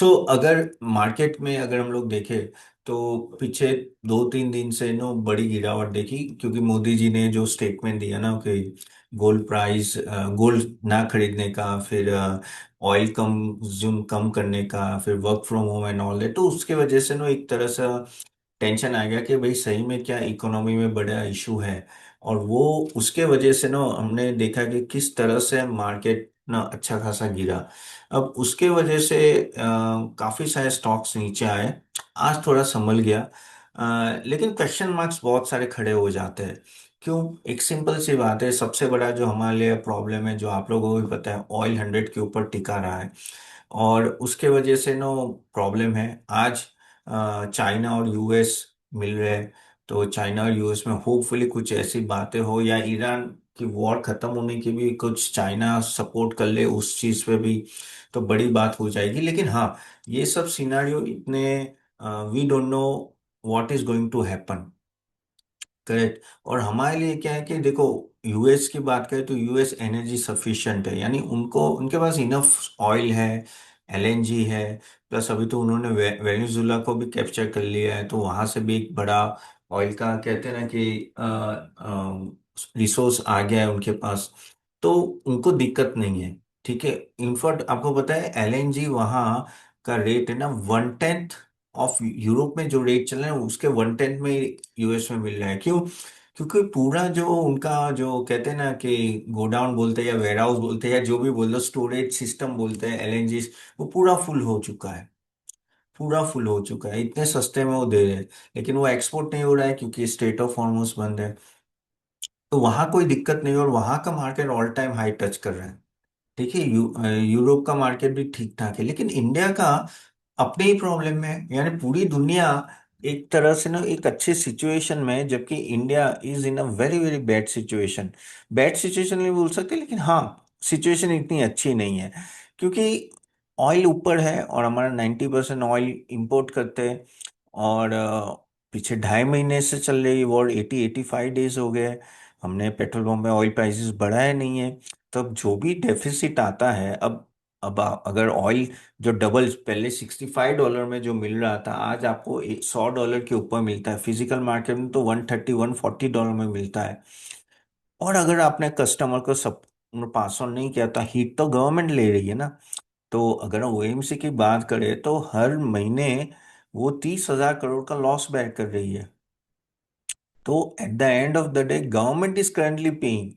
अगर मार्केट में अगर हम लोग देखें तो पीछे 2-3 दिन से नो बड़ी गिरावट देखी, क्योंकि मोदी जी ने जो स्टेटमेंट दिया ना कि गोल्ड ना खरीदने का, फिर ऑयल कंज्यूम कम करने का, फिर work from home and all that, तो उसके वजह से नो एक तरह से टेंशन आ गया कि भाई सही में क्या इकोनॉमी में बड़ा इशू है। और वो उसके वजह से ना हमने देखा कि किस तरह से मार्केट ना अच्छा खासा गिरा। अब उसके वजह से काफी सारे स्टॉक्स नीचे आए। आज थोड़ा संभल गया, लेकिन क्वेश्चन मार्क्स बहुत सारे खड़े हो जाते हैं। क्यों? एक सिंपल सी बात है, सबसे बड़ा जो हमारे लिए प्रॉब्लम है, जो आप लोगों को भी पता है, ऑयल 100 के ऊपर टिका रहा है। और उसके वजह से नो प्रॉब्लम है। आज चाइना और यूएस मिल रहे हैं, तो चाइना और यूएस में होपफुली कुछ ऐसी बातें हो, या ईरान की वॉर खत्म होने की भी कुछ चाइना सपोर्ट कर ले उस चीज पे भी, तो बड़ी बात हो जाएगी। लेकिन हाँ, ये सब सिनारियो इतने, we don't know what is going to happen. Correct. और हमारे लिए क्या है कि देखो, यूएस की बात करें तो यूएस एनर्जी सफिशिएंट है, यानी उनको उनके पास इनफ ऑयल है, एलएनजी है। प्लस अभी तो उन्होंने वेनेजुला को भी कैप्चर कर लिया है, तो वहां से भी एक बड़ा ऑयल का कहते हैं ना कि रिसोर्स आ गया है उनके पास। तो उनको दिक्कत नहीं है। ठीक है। इनफैक्ट आपको पता है एलएनजी वहां का रेट है ना 1/10 ऑफ यूरोप में जो रेट चल रहा है उसके 1/10 में यूएस में मिल रहा है। क्यों? क्योंकि पूरा जो उनका जो कहते हैं ना कि गोडाउन बोलते हैं या वेयर हाउस बोलते हैं या जो भी बोल दो, स्टोरेज सिस्टम बोलते हैं, एलएनजी, वो पूरा फुल हो चुका है। पूरा फुल हो चुका है, इतने सस्ते में वो दे रहे हैं। लेकिन वो एक्सपोर्ट नहीं हो रहा है क्योंकि स्टेट ऑफ हॉर्मुज बंद है। तो वहां कोई दिक्कत नहीं है, और वहां का market all time high touch कर रहा है। ठीक है। यूरोप का मार्केट भी ठीक ठाक है, लेकिन इंडिया का अपने ही प्रॉब्लम में है। यानी पूरी दुनिया एक तरह से ना एक अच्छे सिचुएशन में है, जबकि India is in a very very bad situation. Bad situation नहीं बोल सकते, लेकिन हाँ, सिचुएशन इतनी अच्छी नहीं है। क्योंकि ऑयल ऊपर है और हमारा 90% ऑयल इंपोर्ट करते हैं। और पीछे 2.5 महीने से चल रही वॉर, 80-85 डेज हो गए। हमने पेट्रोल पंप में ऑयल प्राइसेस बढ़ाए नहीं है। तो अब जो भी डेफिसिट आता है, अब अगर ऑयल जो डबल, पहले $65 में जो मिल रहा था, आज आपको $100 के ऊपर मिलता है। फिजिकल मार्केट में तो 130-140 डॉलर में मिलता है। और अगर आपने कस्टमर को सब पास ऑन नहीं किया, तो हिट तो गवर्नमेंट ले रही है ना। तो अगर ओएमसी की बात करें तो हर महीने वो 30,000 करोड़ का लॉस बेयर कर रही है। तो at the end of the day government is currently paying.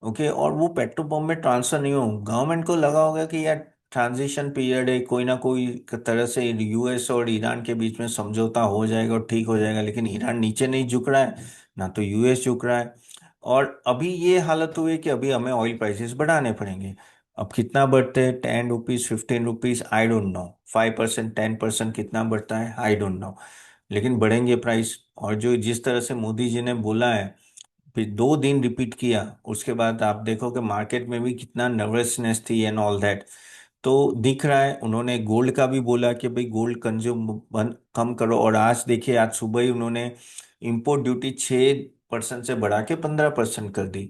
Okay. और वो पेट्रोल पंप में ट्रांसफर नहीं हो, गवर्नमेंट को लगा होगा कि यार ट्रांजिशन पीरियड है, कोई ना कोई तरह से यूएस और ईरान के बीच में समझौता हो जाएगा और ठीक हो जाएगा। लेकिन ईरान नीचे नहीं झुक रहा है, ना तो यूएस झुक रहा है। और अभी ये हालत हुई है कि अभी हमें ऑयल प्राइसेस बढ़ाने पड़ेंगे। अब कितना बढ़ते हैं, 10 rupees, 15 rupees, I don't know. 5%, 10% कितना बढ़ता है, आई डोंट नो। लेकिन बढ़ेंगे प्राइस। और जो जिस तरह से मोदी जी ने बोला है, फिर 2 दिन रिपीट किया, उसके बाद आप देखो कि मार्केट में भी कितना नर्वसनेस थी एंड ऑल दैट। तो दिख रहा है। उन्होंने गोल्ड का भी बोला कि भाई गोल्ड कंज्यूम कम करो, और आज देखिए, आज सुबह ही उन्होंने इंपोर्ट ड्यूटी 6% से बढ़ा के 15% कर दी।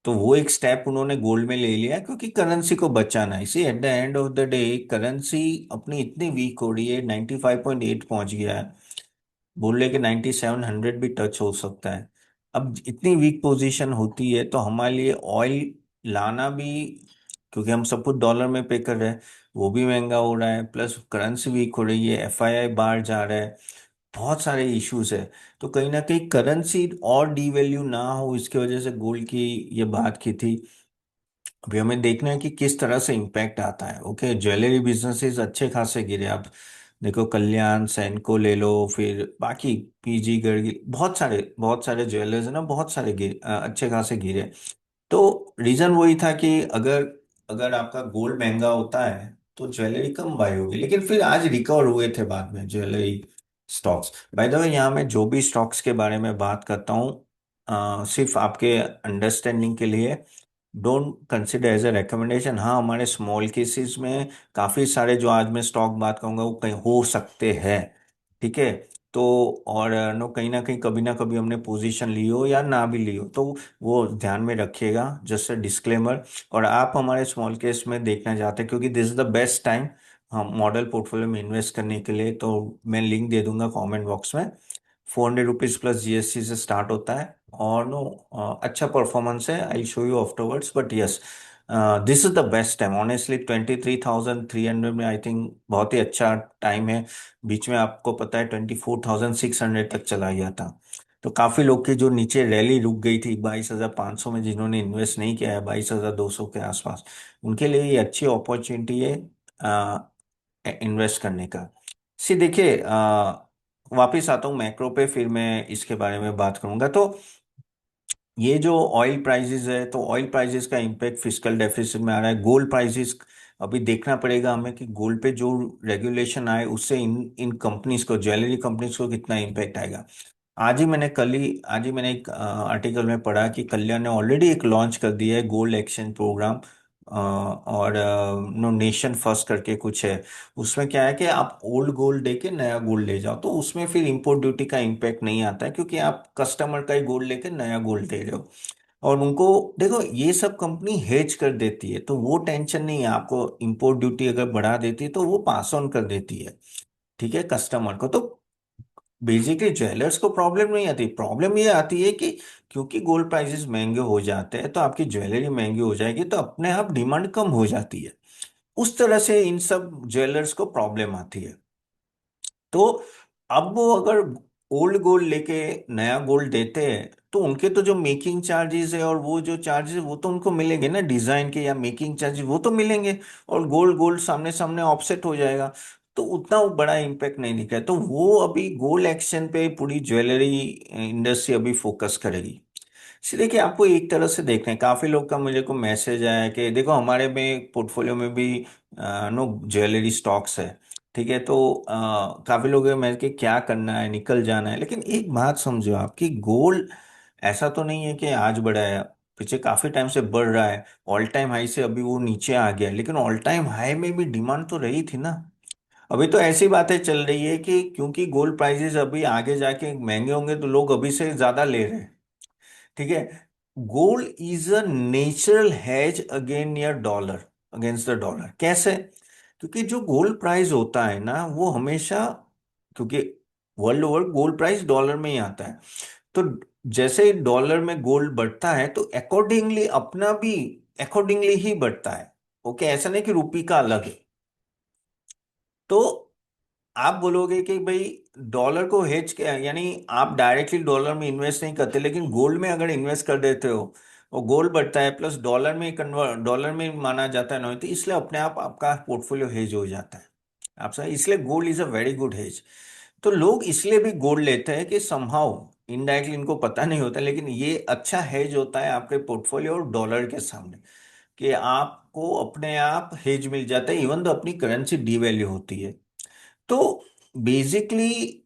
तो वो एक स्टेप उन्होंने गोल्ड में ले लिया, क्योंकि करेंसी को बचाना है। इसी at the end of the day currency अपनी इतनी वीक हो रही है, 95.8 पहुंच गया है। बोल रहे कि 9700 भी टच हो सकता है। अब इतनी वीक पोजीशन होती है तो हमारे लिए ऑयल लाना भी, क्योंकि हम सब कुछ डॉलर में पे कर रहे हैं, वो भी महंगा हो रहा है। प्लस करेंसी वीक हो रही है, एफआईआई बाहर जा रहा है, बहुत सारे इश्यूज है। तो कहीं ना कहीं करेंसी और डीवैल्यू ना हो, इसकी वजह से गोल्ड की ये बात की थी। अभी हमें देखना है कि किस तरह से इम्पैक्ट आता है। ओके, ज्वेलरी बिजनेसेस अच्छे खासे गिरे। आप देखो, कल्याण सेनको ले लो, फिर बाकी पीजी गर्गी, बहुत सारे ज्वेलर्स है ना, बहुत सारे अच्छे खासे गिरे। तो रीजन वही था कि अगर अगर आपका गोल्ड महंगा होता है तो ज्वेलरी कम बाय होगी। लेकिन फिर आज रिकवर हुए थे बाद में ज्वेलरी स्टॉक्स। बाय द वे, यहाँ मैं जो भी स्टॉक्स के बारे में बात करता हूँ, सिर्फ आपके अंडरस्टैंडिंग के लिए, don't consider as a recommendation. हाँ, हमारे स्मॉल केसेस में काफी सारे जो आज मैं स्टॉक बात करूंगा वो कहीं हो सकते हैं। ठीक है। तो और नो, कहीं ना कहीं कभी ना कभी हमने पोजीशन ली हो या ना भी ली हो, तो वो ध्यान में रखिएगा, जस्ट अ डिस्क्लेमर। और आप हमारे स्मॉल केस में देखना चाहते हैं, क्योंकि this is the best time हाँ मॉडल पोर्टफोलियो में इन्वेस्ट करने के लिए, तो मैं लिंक दे दूंगा कमेंट बॉक्स में। ₹400 प्लस जीएसटी से स्टार्ट होता है, और नो अच्छा परफॉर्मेंस है, I show you afterwards, but yes this is the best time honestly. 23,300 में आई थिंक बहुत ही अच्छा टाइम है। बीच में आपको पता है 24,600 तक चला गया था। तो काफी लोग की जो नीचे रैली रुक गई थी 22,500 में, जिन्होंने इन्वेस्ट नहीं किया है 22,200 के आसपास, उनके लिए ये अच्छी अपॉर्चुनिटी है इन्वेस्ट करने का। सी देखिए, वापिस आता हूँ मैक्रो पे, फिर मैं इसके बारे में बात करूंगा। तो ये जो ऑयल प्राइसेस है, तो ऑयल प्राइसेस का इम्पैक्ट फिस्कल डेफिसिट में आ रहा है। गोल्ड प्राइसेस अभी देखना पड़ेगा हमें कि गोल्ड पे जो रेगुलेशन आए उससे इन इन कंपनीज को, ज्वेलरी कंपनीज को कितना इम्पैक्ट आएगा। आज ही मैंने एक आर्टिकल में पढ़ा कि कल्याण ने ऑलरेडी एक लॉन्च कर दिया है गोल्ड एक्सचेंज प्रोग्राम, और नो नेशन फर्स्ट करके कुछ है। उसमें क्या है कि आप ओल्ड गोल्ड दे के नया गोल्ड ले जाओ, तो उसमें फिर इंपोर्ट ड्यूटी का इम्पैक्ट नहीं आता है, क्योंकि आप कस्टमर का ही गोल्ड लेके नया गोल्ड दे रहे हो। और उनको देखो, ये सब कंपनी हेज कर देती है, तो वो टेंशन नहीं है आपको। इंपोर्ट ड्यूटी अगर बढ़ा देती है तो वो पास ऑन कर देती है, ठीक है, कस्टमर को। तो बेसिकली ज्वेलर्स को प्रॉब्लम नहीं आती, प्रॉब्लम ये आती है कि क्योंकि गोल्ड प्राइसेस महंगे हो जाते हैं, तो आपकी ज्वेलरी महंगी हो जाएगी, तो अपने आप डिमांड कम हो जाती है। उस तरह से इन सब ज्वेलर्स को प्रॉब्लम आती है। तो अब वो अगर ओल्ड गोल्ड लेके नया गोल्ड देते हैं, तो उनके तो जो मेकिंग चार्जेस है और वो जो चार्जेस वो तो उनको मिलेंगे ना, डिजाइन के या मेकिंग चार्जेस वो तो मिलेंगे। और गोल्ड गोल्ड सामने सामने ऑफसेट हो जाएगा, तो उतना वो बड़ा इम्पैक्ट नहीं दिखा है। तो वो अभी गोल्ड एक्सचेंज पे पूरी ज्वेलरी इंडस्ट्री अभी फोकस करेगी। इसलिए कि आपको एक तरह से देखना है, काफी लोग का मुझे को मैसेज आया कि देखो हमारे में पोर्टफोलियो में भी नो ज्वेलरी स्टॉक्स है, ठीक है। तो काफी लोग हैं, मैं कि क्या करना है, निकल जाना है। लेकिन एक बात समझो आपकी, गोल्ड ऐसा तो नहीं है कि आज बढ़ा है, पीछे काफी टाइम से बढ़ रहा है। ऑल टाइम हाई से अभी वो नीचे आ गया, लेकिन ऑल टाइम हाई में भी डिमांड तो रही थी ना। अभी तो ऐसी बातें चल रही है कि क्योंकि गोल्ड प्राइसेस अभी आगे जाके महंगे होंगे, तो लोग अभी से ज्यादा ले रहे हैं, ठीक है। Gold is a natural hedge again your dollar, against the dollar. कैसे? क्योंकि जो गोल्ड प्राइस होता है ना, वो हमेशा, क्योंकि world over gold price dollar में ही आता है, तो जैसे डॉलर में गोल्ड बढ़ता है, तो अकॉर्डिंगली अपना भी अकॉर्डिंगली ही बढ़ता है। ओके, ऐसा नहीं कि रुपी का अलग है। तो आप बोलोगे कि भाई डॉलर को हेज क्या, यानी आप डायरेक्टली डॉलर में इन्वेस्ट नहीं करते, लेकिन गोल्ड में अगर इन्वेस्ट कर देते हो, और गोल्ड बढ़ता है प्लस डॉलर में कन्वर्ट, डॉलर में माना जाता है ना, तो इसलिए अपने आप आपका पोर्टफोलियो हेज हो जाता है। आप सही, इसलिए gold is a very good hedge. तो लोग इसलिए भी गोल्ड लेते हैं कि समहाउ इनडायरेक्टली, इनको पता नहीं होता, लेकिन ये अच्छा हेज होता है आपके पोर्टफोलियो और डॉलर के सामने, कि आपको अपने आप हेज मिल जाता है, इवन तो अपनी करेंसी डीवैल्यू होती है। तो बेसिकली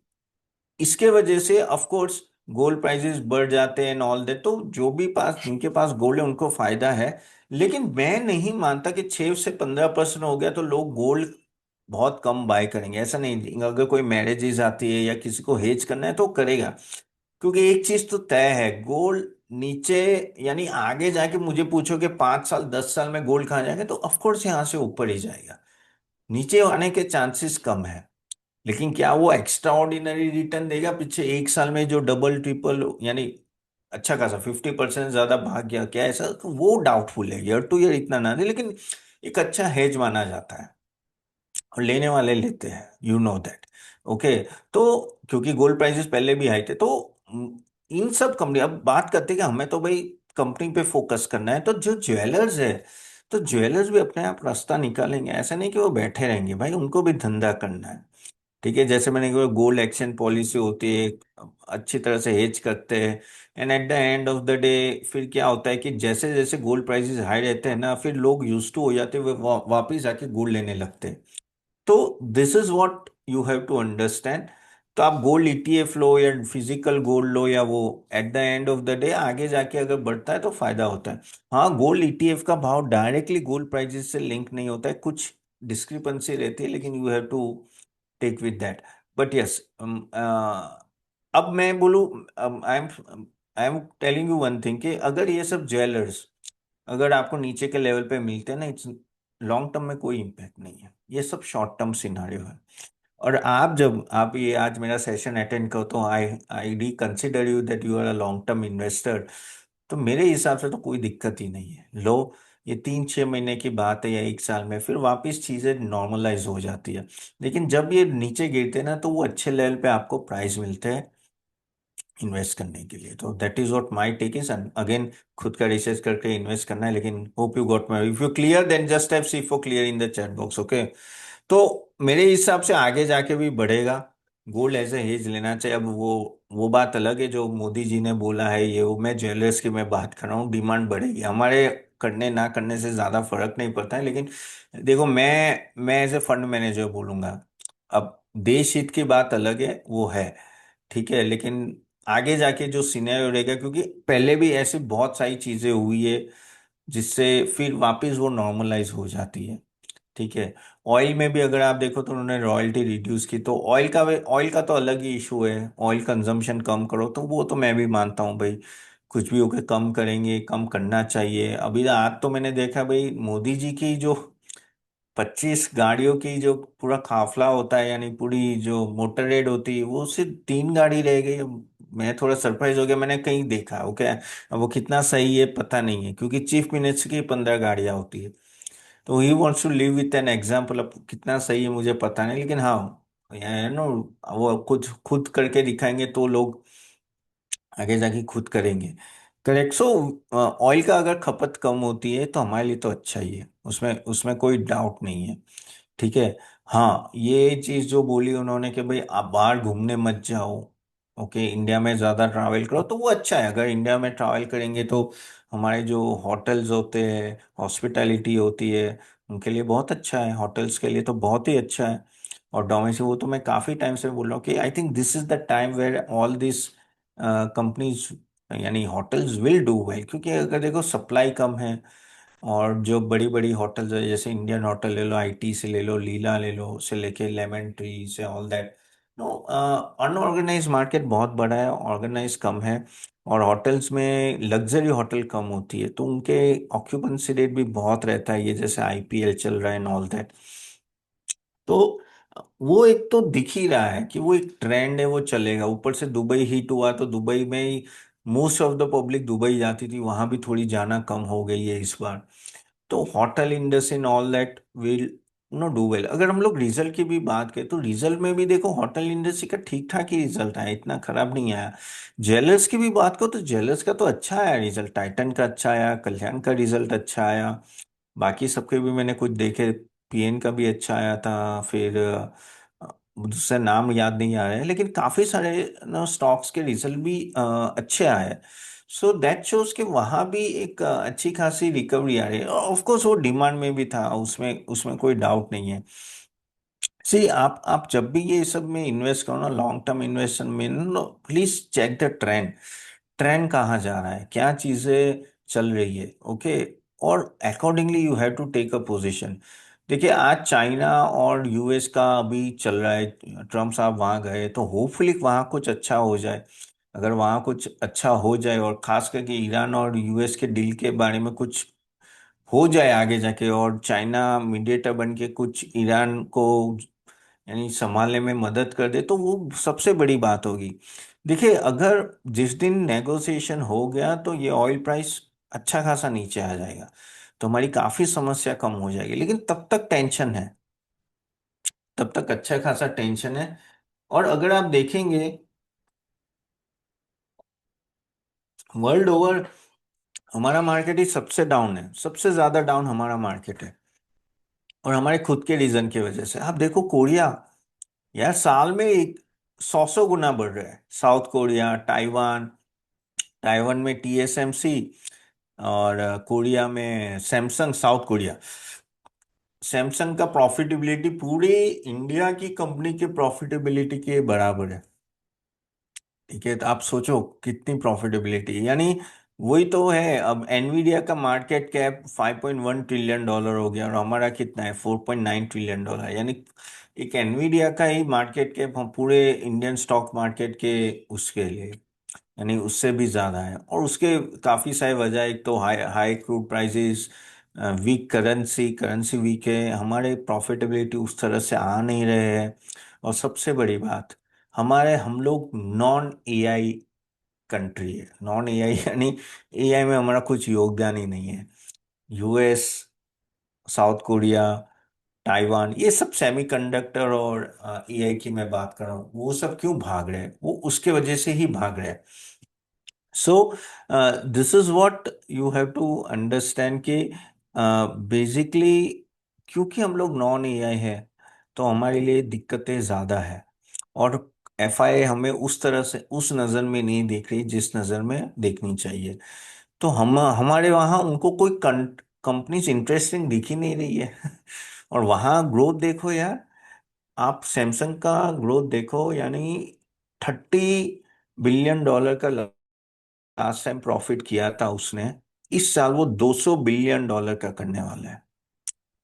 इसके वजह से ऑफ कोर्स गोल्ड प्राइसेस बढ़ जाते हैं ऑल दैट, तो जो भी पास, जिनके पास गोल्ड है उनको फायदा है। लेकिन मैं नहीं मानता कि 6 से 15% हो गया तो लोग गोल्ड बहुत कम बाय करेंगे, ऐसा नहीं। अगर कोई मैरिजेज आती है या किसी को हेज करना है तो करेगा, क्योंकि एक चीज तो तय है, गोल्ड नीचे, यानी आगे जाके मुझे पूछो कि 5 साल 10 साल में गोल्ड कहाँ जाएगा, तो ऑफकोर्स यहाँ से ऊपर ही जाएगा, नीचे आने के चांसेस कम है। लेकिन क्या वो एक्स्ट्रा ऑर्डिनरी रिटर्न देगा पीछे एक साल में, जो डबल ट्रिपल, यानी अच्छा खासा 50% ज्यादा भाग गया, क्या ऐसा? तो वो डाउटफुल है, ईयर टू ईयर इतना ना दे, लेकिन एक अच्छा हेज माना जाता है, और लेने वाले लेते हैं, यू नो दैट। ओके। तो क्योंकि गोल्ड प्राइसेस पहले भी हाई थे, तो इन सब कंपनी, अब बात करते हैं कि हमें तो भाई कंपनी पे फोकस करना है, तो जो ज्वेलर्स है, तो ज्वेलर्स भी अपने आप रास्ता निकालेंगे, ऐसा नहीं कि वो बैठे रहेंगे, भाई उनको भी धंधा करना है, ठीक है। जैसे मैंने कहा गोल्ड एक्सचेंज पॉलिसी होती है, अच्छी तरह से हेज करते हैं, and at the end of the day फिर क्या होता है कि जैसे जैसे गोल्ड प्राइसेस हाई रहते हैं ना, फिर लोग यूज टू हो जाते हैं, वो वापिस आके गोल्ड लेने लगते हैं। तो this is what you have to understand. तो आप गोल्ड ईटीएफ लो या फिजिकल गोल्ड लो, या वो at the end of the day आगे जाके अगर बढ़ता है तो फायदा होता है। हाँ, गोल्ड ईटीएफ का भाव डायरेक्टली गोल्ड प्राइसेस से लिंक नहीं होता है, कुछ डिस्क्रिपेंसी रहती है, लेकिन you have to take with that. But yes, अब मैं बोलूँ, I am telling you one thing, कि अगर ये सब ज्वेलर्स अगर आपको नीचे के लेवल पे मिलते हैं ना, इट्स लॉन्ग टर्म में कोई इम्पैक्ट नहीं है, ये सब शॉर्ट टर्म सिनारियो है। और आप जब आप ये आज मेरा सेशन अटेंड करो तो I I'd consider you that you are a long term investor. तो मेरे हिसाब से तो कोई दिक्कत ही नहीं है। लो, ये 3-6 महीने की बात है या 1 साल में फिर वापस चीजें नॉर्मलाइज हो जाती है। लेकिन जब ये नीचे गिरते हैं ना तो वो अच्छे लेवल पे आपको प्राइस मिलते हैं इन्वेस्ट करने के लिए। तो that is what my take is. Again, खुद का रिसर्च करके इन्वेस्ट करना है। लेकिन hope you got my, if you clear then just type C for clear in the chat box, okay. तो मेरे हिसाब से आगे जाके भी बढ़ेगा। गोल्ड एज ए हेज लेना चाहिए। अब वो बात अलग है जो मोदी जी ने बोला है, ये वो मैं ज्वेलर्स की मैं बात कर रहा हूँ। डिमांड बढ़ेगी, हमारे करने ना करने से ज्यादा फर्क नहीं पड़ता है। लेकिन देखो, मैं एज ए फंड मैनेजर बोलूंगा, अब देश हित की बात अलग है, वो है, ठीक है। लेकिन आगे जाके जो सिनेरियो रहेगा, क्योंकि पहले भी ऐसी बहुत सारी चीजें हुई है जिससे फिर वापस वो नॉर्मलाइज हो जाती है, ठीक है। ऑयल में भी अगर आप देखो तो उन्होंने रॉयल्टी रिड्यूस की, तो ऑयल का तो अलग ही इशू है। ऑयल कंजम्पशन कम करो, तो वो तो मैं भी मानता हूँ भाई, कुछ भी होके कम करेंगे, कम करना चाहिए। अभी आज तो मैंने देखा भाई, मोदी जी की जो 25 गाड़ियों की जो पूरा काफला होता है, यानी पूरी जो मोटर रेड होती है, वो सिर्फ 3 गाड़ी रह गई। मैं थोड़ा सरप्राइज हो गया, मैंने कहीं देखा, ओके। अब वो कितना सही है पता नहीं है, क्योंकि चीफ मिनिस्टर की 15 गाड़ियां होती है। तो he wants to live with an example. अब कितना सही है मुझे पता नहीं, लेकिन हाँ, नो, वो कुछ खुद करके दिखाएंगे तो लोग आगे जाके खुद करेंगे। करेक्ट। सो ऑयल का अगर खपत कम होती है तो हमारे लिए तो अच्छा ही है, उसमें उसमें कोई डाउट नहीं है, ठीक है। हाँ, ये चीज जो बोली उन्होंने कि भाई आप बाहर घूमने मत जाओ, ओके, इंडिया में ज्यादा ट्रैवल करो, तो वो अच्छा है। अगर इंडिया में ट्रैवल करेंगे तो हमारे जो होटल्स होते हैं, हॉस्पिटैलिटी होती है, उनके लिए बहुत अच्छा है। होटल्स के लिए तो बहुत ही अच्छा है। और डोमेस्टिक, वो तो मैं काफी टाइम से बोल रहा हूँ कि I think this is the time where all this companies, यानी होटल्स विल डू वेल। क्योंकि अगर देखो सप्लाई कम है, और जो बड़ी बड़ी होटल्स है, जैसे इंडियन होटल ले लो, आईटी से ले लो, लीला ले लो, से लेके लेमन ट्री से all that, no, unorganise market बहुत बड़ा है, ऑर्गेनाइज कम है। और होटल्स में लग्जरी होटल कम होती है, तो उनके ऑक्यूपेंसी रेट भी बहुत रहता है, ये जैसे आईपीएल चल रहा है एंड ऑल दैट। तो वो एक तो दिख ही रहा है कि वो एक ट्रेंड है, वो चलेगा। ऊपर से दुबई हिट हुआ, तो दुबई में ही most of the public Dubai जाती थी, वहां भी थोड़ी जाना कम हो गई है इस बार। तो hotel industry in all that will no do well. अगर हम लोग रिजल्ट की भी बात करें तो रिजल्ट में भी देखो होटल इंडस्ट्री का ठीक ठाक ही रिजल्ट आया, इतना खराब नहीं आया। ज्वेलर्स की भी बात करो तो ज्वेलर्स का तो अच्छा आया रिजल्ट, टाइटन का अच्छा आया, कल्याण का रिजल्ट अच्छा आया। बाकी सबके भी मैंने कुछ देखे, पीएन का भी अच्छा आया था। फिर दूसरा नाम याद नहीं आ रहा है, लेकिन काफी सारे ना स्टॉक्स के रिजल्ट भी अच्छे आए। सो दैट शोज कि वहां भी एक अच्छी खासी रिकवरी आ रही है। ऑफ कोर्स वो डिमांड में भी था, उसमें उसमें कोई डाउट नहीं है। सी, आप जब भी ये सब में इन्वेस्ट करो ना, लॉन्ग टर्म इन्वेस्टमेंट में, no, please check the trend. Trend कहाँ जा रहा है, क्या चीजें चल रही है, ओके। और accordingly you have to take a position. देखिए, आज चाइना और यूएस का अभी चल रहा है, ट्रम्प साहब वहां गए, तो होपफुली वहां कुछ अच्छा हो जाए। अगर वहां कुछ अच्छा हो जाए, और खास करके ईरान और यूएस के डील के बारे में कुछ हो जाए आगे जाके, और चाइना मीडिएटर बन के कुछ ईरान को यानी संभालने में मदद कर दे, तो वो सबसे बड़ी बात होगी। देखिए, अगर जिस दिन नेगोशिएशन हो गया तो ये ऑयल प्राइस अच्छा खासा नीचे आ जाएगा, तो हमारी काफी समस्या कम हो जाएगी। लेकिन तब तक टेंशन है, तब तक अच्छा खासा टेंशन है। और अगर आप देखेंगे वर्ल्ड ओवर, हमारा मार्केट ही सबसे डाउन है, सबसे ज्यादा डाउन हमारा मार्केट है। और हमारे खुद के रीजन की वजह से आप देखो, कोरिया, यार साल में 100 गुना बढ़ रहा है। साउथ कोरिया, ताइवान, ताइवान में टीएसएमसी, और कोरिया में सैमसंग, साउथ कोरिया, सैमसंग का प्रॉफिटेबिलिटी पूरे इंडिया की कंपनी के प्रॉफिटेबिलिटी के बराबर है, ठीक है। तो आप सोचो कितनी प्रॉफिटेबिलिटी, यानी वही तो है। अब एनवीडिया का मार्केट कैप $5.1 ट्रिलियन हो गया, और हमारा कितना है, $4.9 ट्रिलियन। यानी एक एनवीडिया का ही मार्केट कैप हम पूरे इंडियन स्टॉक मार्केट के उसके लिए, यानी उससे भी ज्यादा है। और उसके काफी सारी वजह, एक तो high high crude prices, weak currency, currency weak है, हमारे प्रॉफिटेबिलिटी उस तरह से आ नहीं रहे हैं। और सबसे बड़ी बात, हम लोग नॉन एआई कंट्री है। नॉन एआई यानी एआई में हमारा कुछ योगदान ही नहीं है। यूएस, साउथ कोरिया, ताइवान, ये सब सेमीकंडक्टर और एआई की मैं बात कर रहा हूँ, वो सब क्यों भाग रहे हैं? वो उसके वजह से ही भाग रहे हैं। So this is what you have to understand कि बेसिकली क्योंकि हम लोग नॉन एआई है, तो हमारे लिए दिक्कतें ज़्यादा है। और एफआईआई हमें उस तरह से, उस नज़र में नहीं देख रही जिस नज़र में देखनी चाहिए। तो हम हमारे वहाँ उनको कोई कंपनीज इंटरेस्टिंग दिख ही नहीं रही है। और वहाँ ग्रोथ देखो यार, आप सैमसंग का ग्रोथ देखो, यानी $30 बिलियन का लास्ट टाइम प्रॉफिट किया था उसने। इस साल वो $200 बिलियन का करने वाला है।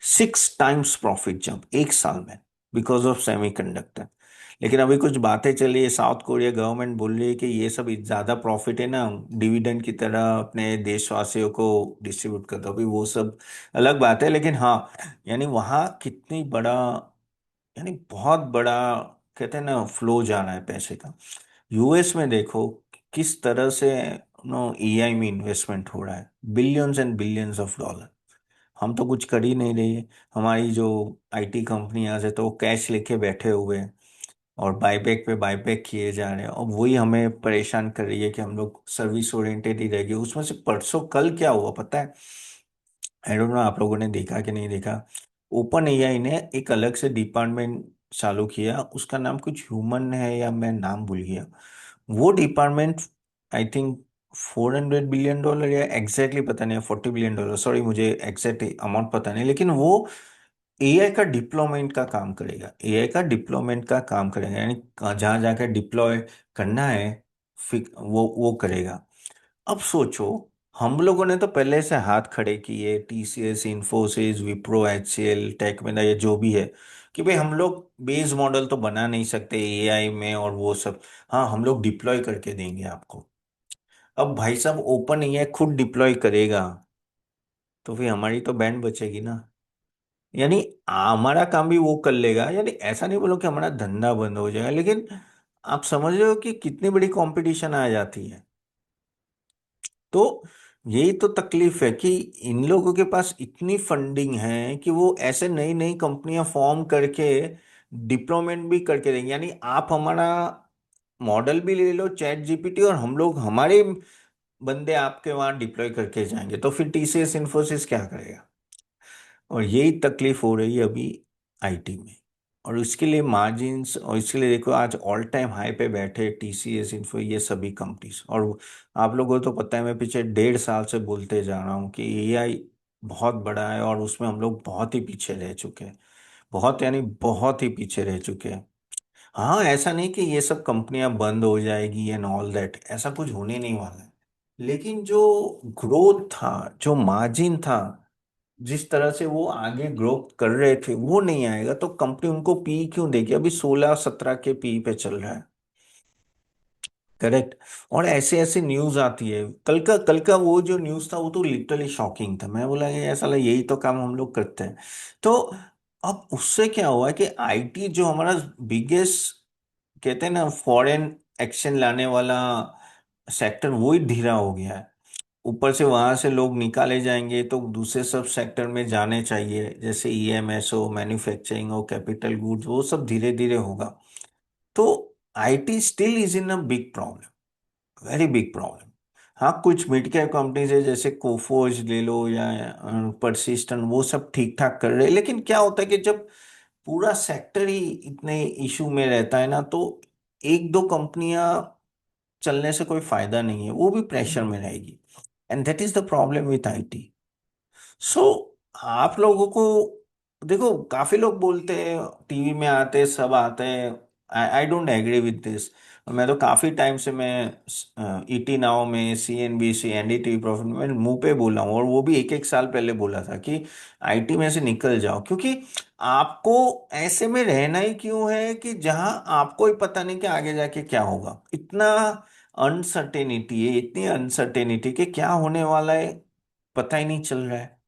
6 टाइम्स प्रॉफिट जंप एक साल में, बिकॉज ऑफ सेमीकंडक्टर। लेकिन अभी कुछ बातें चली है, साउथ कोरिया गवर्नमेंट बोल रही है कि ये सब ज्यादा प्रॉफिट है ना, डिविडेंड की तरह अपने देशवासियों को डिस्ट्रीब्यूट कर दो। अभी वो सब अलग बात है, लेकिन हाँ, यानी वहाँ कितनी बड़ा, यानी बहुत बड़ा, कहते हैं ना, फ्लो जा रहा है पैसे का। यूएस में देखो किस तरह से नो एआई में इन्वेस्टमेंट हो रहा है, billions and billions of dollar. हम तो कुछ कर ही नहीं रही है। हमारी जो आईटी कंपनियां है तो वो कैश लेके बैठे हुए हैं और बायबैक पे बायबैक किए जा रहे हैं, और वही हमें परेशान कर रही है कि हम लोग सर्विस ओरिएंटेड ही रह गए। उसमें से परसों कल क्या हुआ पता है? आई डोंट नो आप लोगों ने देखा कि नहीं देखा। ओपन एआई ने एक अलग से डिपार्टमेंट चालू किया, उसका नाम कुछ ह्यूमन है या मैं नाम भूल गया। वो डिपार्टमेंट आई थिंक $400 बिलियन या एग्जैक्टली पता नहीं, $40 बिलियन, सॉरी मुझे एग्जैक्ट अमाउंट पता नहीं, लेकिन वो एआई का डिप्लॉयमेंट का काम करेगा। एआई का डिप्लॉयमेंट का काम करेगा, यानी जहां जाकर डिप्लॉय करना है, वो करेगा। अब सोचो, हम लोगों ने तो पहले से हाथ खड़े किए, TCS, Infosys, Wipro, HCL, Tech Mahindra, ये जो भी है, कि भाई हम लोग बेस मॉडल तो बना नहीं सकते एआई में और वो सब। हाँ, हम लोग डिप्लॉय करके देंगे आपको। अब भाई साहब ओपन एआई खुद डिप्लॉय करेगा, तो फिर हमारी तो बैंड बचेगी ना। यानी हमारा काम भी वो कर लेगा, यानी ऐसा नहीं बोलो कि हमारा धंधा बंद हो जाएगा, लेकिन आप समझ रहे हो कि कितनी बड़ी कंपटीशन आ जाती है। तो यही तो तकलीफ है कि इन लोगों के पास इतनी फंडिंग है कि वो ऐसे नई नई कंपनियां फॉर्म करके डिप्लॉयमेंट भी करके देंगे। यानी आप हमारा मॉडल भी ले लो चैट जीपीटी, और हम लोग हमारे बंदे आपके वहां डिप्लॉय करके जाएंगे, तो फिर टीसीएस इन्फोसिस क्या करेगा? और यही तकलीफ हो रही है अभी आईटी में। और इसके लिए मार्जिन्स, और इसके लिए देखो आज ऑल टाइम हाई पे बैठे टीसीएस, इन्फो, ये सभी कंपनीज। और आप लोगों को तो पता है, मैं पिछले 1.5 साल से बोलते जा रहा हूँ कि एआई बहुत बड़ा है और उसमें हम लोग बहुत ही पीछे रह चुके हैं। बहुत, यानी बहुत ही पीछे रह चुके हैं। हाँ, ऐसा नहीं कि ये सब कंपनियां बंद हो जाएगी एंड ऑल दैट, ऐसा कुछ होने नहीं वाला है। लेकिन जो ग्रोथ था, जो मार्जिन था, जिस तरह से वो आगे ग्रो कर रहे थे, वो नहीं आएगा तो कंपनी उनको पी क्यों देगी? अभी 16-17 के पी पे चल रहा है। करेक्ट। और ऐसे ऐसे न्यूज आती है। कल का वो जो न्यूज था वो तो लिटरली शॉकिंग था। मैं बोला ये ऐसा लगा, यही तो काम हम लोग करते हैं। तो अब उससे क्या हुआ कि आईटी जो हमारा बिगेस्ट, कहते हैं ना, फॉरेन एक्शन लाने वाला सेक्टर, वो ही धीरा हो गया है। ऊपर से वहां से लोग निकाले जाएंगे तो दूसरे सब सेक्टर में जाने चाहिए, जैसे ईएमएस हो, मैन्युफैक्चरिंग हो, कैपिटल गुड्स, वो सब धीरे धीरे होगा। तो IT still is in a big problem, very big problem. हाँ, कुछ मिड कैप कंपनीज है जैसे कोफोज ले लो या परसिस्टेंट, वो सब ठीक ठाक कर रहे हैं। लेकिन क्या होता है कि जब पूरा सेक्टर ही इतने इशू में रहता है ना, तो एक दो कंपनियां चलने से कोई फायदा नहीं है, वो भी प्रेशर में रहेगी। And that is the problem with IT. So आप लोगों को देखो, काफी लोग बोलते हैं, टीवी में आते, सब आते हैं, I I don't agree with this. मैं तो काफी टाइम से मैं ईटी नाउ में, सीएनबीसी, एनडीटीवी प्रॉफिट में मुंह पे बोला हूँ, और वो भी 1-1 साल पहले बोला था कि आईटी में से निकल जाओ। क्योंकि आपको ऐसे में रहना ही क्यों है कि जहां आपको ही पता नहीं कि आगे जाके क्या होगा। इतना अनसर्टेनिटी है, इतनी अनसर्टेनिटी कि क्या होने वाला है पता ही नहीं चल रहा है।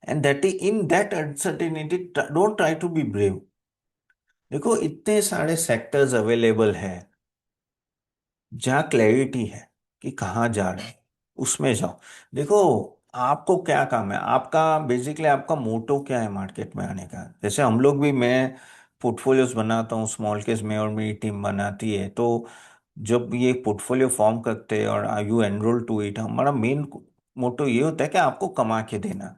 And that is in that uncertainty don't try to be brave. देखो इतने सारे सेक्टर्स अवेलेबल है जहाँ क्लैरिटी है कि कहाँ जा रहे हैं, उसमें जाओ। देखो आपको क्या काम है, आपका बेसिकली आपका मोटो क्या है मार्केट में आने का। जैसे हम लोग भी, मैं पोर्टफोलियोज बनाता हूँ स्मॉल केस में और मेरी टीम बनाती है, तो जब ये पोर्टफोलियो फॉर्म करते हैं और are you enrol to it, हमारा मेन मोटो ये होता है कि आपको कमा के देना।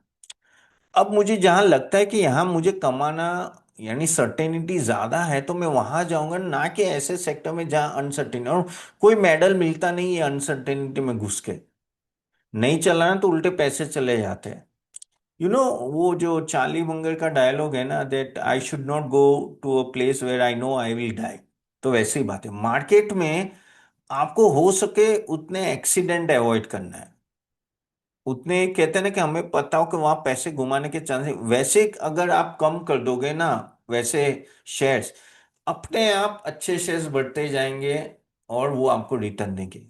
अब मुझे जहां लगता है कि यहाँ मुझे कमाना यानी सर्टेनिटी ज्यादा है तो मैं वहां जाऊंगा, ना कि ऐसे सेक्टर में जहां अनसर्टेन और कोई मेडल मिलता नहीं है अनसर्टेनिटी में घुस के। नहीं चला ना तो उल्टे पैसे चले जाते हैं। वो जो चार्ली मुंगर का डायलॉग है ना, that I should not go to a place where I know I will die. तो वैसी बात है मार्केट में, आपको हो सके उतने एक्सीडेंट अवॉइड करना है। उतने कहते हैं ना कि हमें पता हो कि वहां पैसे घुमाने के चांसेस, वैसे अगर आप कम कर दोगे ना वैसे शेयर्स, अपने आप अच्छे शेयर्स बढ़ते जाएंगे और वो आपको रिटर्न देंगे।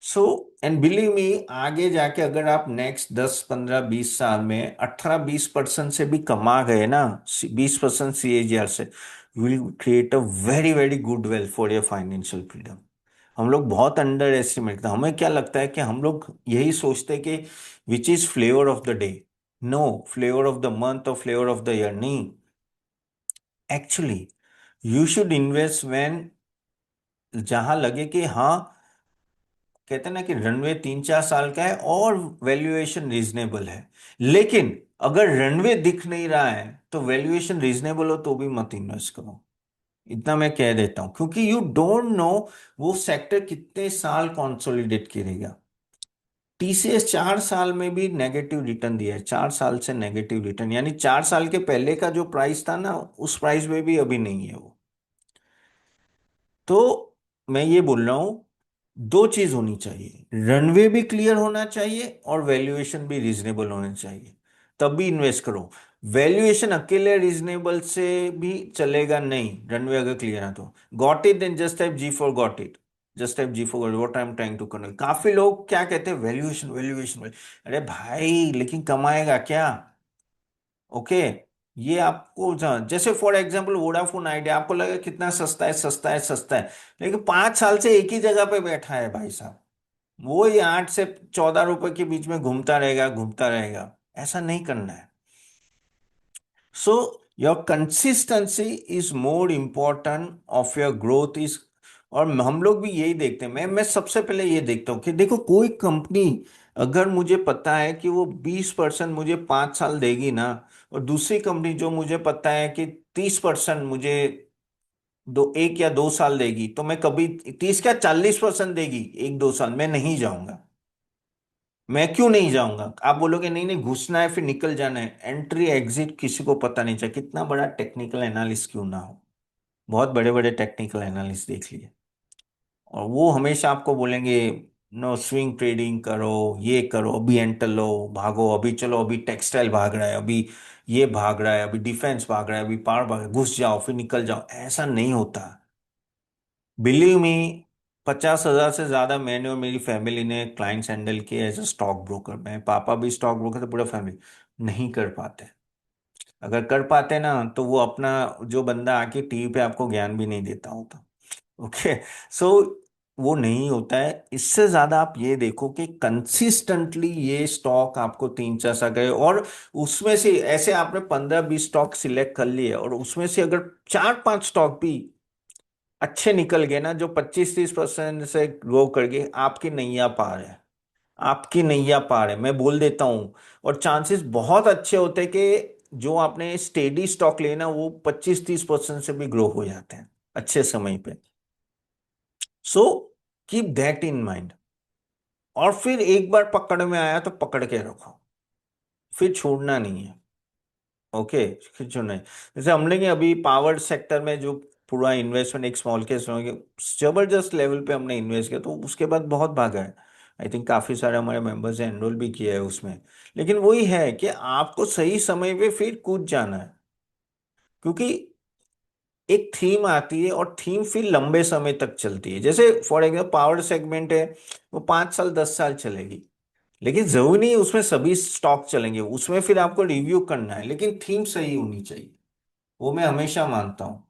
सो एंड बिलीव मी, आगे जाके अगर आप नेक्स्ट 10 15 20 साल में 18 20% से भी कमा गए ना, 20% CAGR से, you will create a very very good wealth for your financial freedom. हम लोग बहुत अंडर एस्टिमेट करते हैं। हमें क्या लगता है कि हम लोग यही सोचते हैं कि which is flavour of the day. No, flavour of the month और फ्लेवर ऑफ द ईयर नहीं। Actually you should invest when, जहां लगे कि हाँ, कहते हैं ना कि रनवे 3 4 साल का है और वैल्यूएशन रीजनेबल है। लेकिन अगर रनवे दिख नहीं रहा है तो वैल्यूएशन रीजनेबल हो तो भी मत इन्वेस्ट करो। इतना मैं कह देता हूं, क्योंकि यू डोंट नो वो सेक्टर कितने साल कंसोलिडेट करेगा। TCS 4 साल में भी नेगेटिव रिटर्न दिया है, 4 साल से नेगेटिव रिटर्न, यानी 4 साल के पहले का जो प्राइस था ना उस प्राइस में भी अभी नहीं है वो। तो मैं ये बोल रहा हूं, दो चीज होनी चाहिए, रनवे भी क्लियर होना चाहिए और वैल्यूएशन भी रीजनेबल होना चाहिए, तब भी इन्वेस्ट करो। वैल्यूएशन अकेले रीजनेबल से भी चलेगा नहीं, रनवे अगर क्लियर है तो got it, then just type G for got it. Just type G for what I am trying to convey. काफी लोग क्या कहते हैं, वैल्यूएशन वैल्यूएशन। अरे भाई लेकिन कमाएगा क्या? ओके, ये आपको जैसे फॉर एग्जांपल वोडाफोन आइडिया, आपको लगा कितना सस्ता है सस्ता है सस्ता है, लेकिन 5 साल से एक ही जगह पे बैठा है भाई साहब। वो ही 8 से 14 रुपए के बीच में घूमता रहेगा घूमता रहेगा। ऐसा नहीं करना है। So your consistency is more important of your growth is. और हम लोग भी यही देखते हैं, मैं सबसे पहले ये देखता हूँ कि देखो कोई कंपनी, अगर मुझे पता है कि वो 20% मुझे 5 साल देगी ना, और दूसरी कंपनी जो मुझे पता है कि 30% मुझे 1 या 2 साल देगी, तो मैं कभी 30 क्या 40% देगी 1 2 साल, मैं नहीं जाऊंगा। मैं क्यों नहीं जाऊंगा? आप बोलोगे नहीं नहीं घुसना है फिर निकल जाना है, एंट्री एग्जिट किसी को पता नहीं चाहिए, कितना बड़ा टेक्निकल एनालिस्ट क्यों ना हो। बहुत बड़े बड़े टेक्निकल एनालिस्ट देख लिए, और वो हमेशा आपको बोलेंगे नो स्विंग ट्रेडिंग करो, ये करो, अभी एंटर लो, भागो, अभी चलो, अभी टेक्सटाइल भाग रहा है, अभी ये भाग रहा है, अभी डिफेंस भाग रहा है, अभी पावर भाग रहा है, घुस जाओ फिर निकल जाओ। ऐसा नहीं होता। बिलीव मी, 50,000 से ज्यादा मैंने और मेरी फैमिली ने क्लाइंट्स हैंडल किए एज अ स्टॉक ब्रोकर। मैं पापा भी स्टॉक ब्रोकर थे, पूरा फैमिली। नहीं कर पाते। अगर कर पाते ना तो वो अपना, जो बंदा आके टीवी पे आपको ज्ञान भी नहीं देता होता। ओके। सो वो नहीं होता है। इससे ज्यादा आप ये देखो कि कंसिस्टेंटली ये स्टॉक आपको 3 4 साल गए, और उसमें से ऐसे आपने 15 20 स्टॉक सिलेक्ट कर लिए, और उसमें से अगर 4 5 स्टॉक भी अच्छे निकल गए ना, जो 25 30% से ग्रो कर गए, आपकी नैया पार है। आपकी नैया पार है, मैं बोल देता हूं। और चांसेस बहुत अच्छे होते हैं कि जो आपने स्टेडी स्टॉक लेना वो 25 30% से भी ग्रो हो जाते हैं अच्छे समय पे। So keep that in mind. और फिर एक बार पकड़ में आया तो पकड़ के रखो, फिर छोड़ना नहीं है। ओके, फिर छोड़ना है। जैसे हमने कि अभी पावर सेक्टर में जो पूरा इन्वेस्टमेंट एक स्मॉल केस जबरदस्त लेवल पे हमने इन्वेस्ट किया, तो उसके बाद बहुत भागा है। आई थिंक काफी सारे हमारे मेंबर्स ने एनरोल भी किया है उसमें। लेकिन वही है कि आपको सही समय पे फिर कूद जाना है, क्योंकि एक थीम आती है और थीम फिर लंबे समय तक चलती है। जैसे फॉर एग्जाम्पल पावर सेगमेंट है, वो 5 साल 10 साल चलेगी। लेकिन जरूरी नहीं उसमें सभी स्टॉक चलेंगे, उसमें फिर आपको रिव्यू करना है, लेकिन थीम सही होनी चाहिए, वो मैं हमेशा मानता हूँ।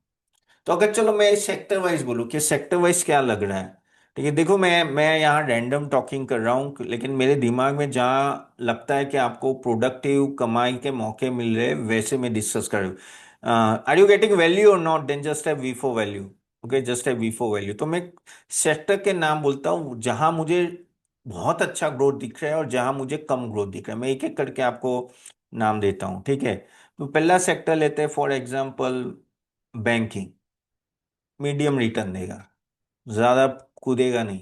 तो अगर चलो मैं सेक्टर वाइज बोलूँ कि सेक्टर वाइज क्या लग रहा है, ठीक है, देखो मैं यहाँ रैंडम टॉकिंग कर रहा हूँ, लेकिन मेरे दिमाग में जहाँ लगता है कि आपको प्रोडक्टिव कमाई के मौके मिल रहे हैं, वैसे मैं डिस्कस कर रहा हूँ। आर यू गेटिंग वैल्यू और नॉट, देन जस्ट है V for value. Okay, just है वी फॉर वैल्यू। तो मैं सेक्टर के नाम बोलता हूँ जहां मुझे बहुत अच्छा ग्रोथ दिख रहा है और जहां मुझे कम ग्रोथ दिख रहा है, मैं एक एक करके आपको नाम देता हूँ, ठीक है। तो पहला सेक्टर लेते हैं for example, banking. Medium return देगा, ज्यादा कूदेगा नहीं।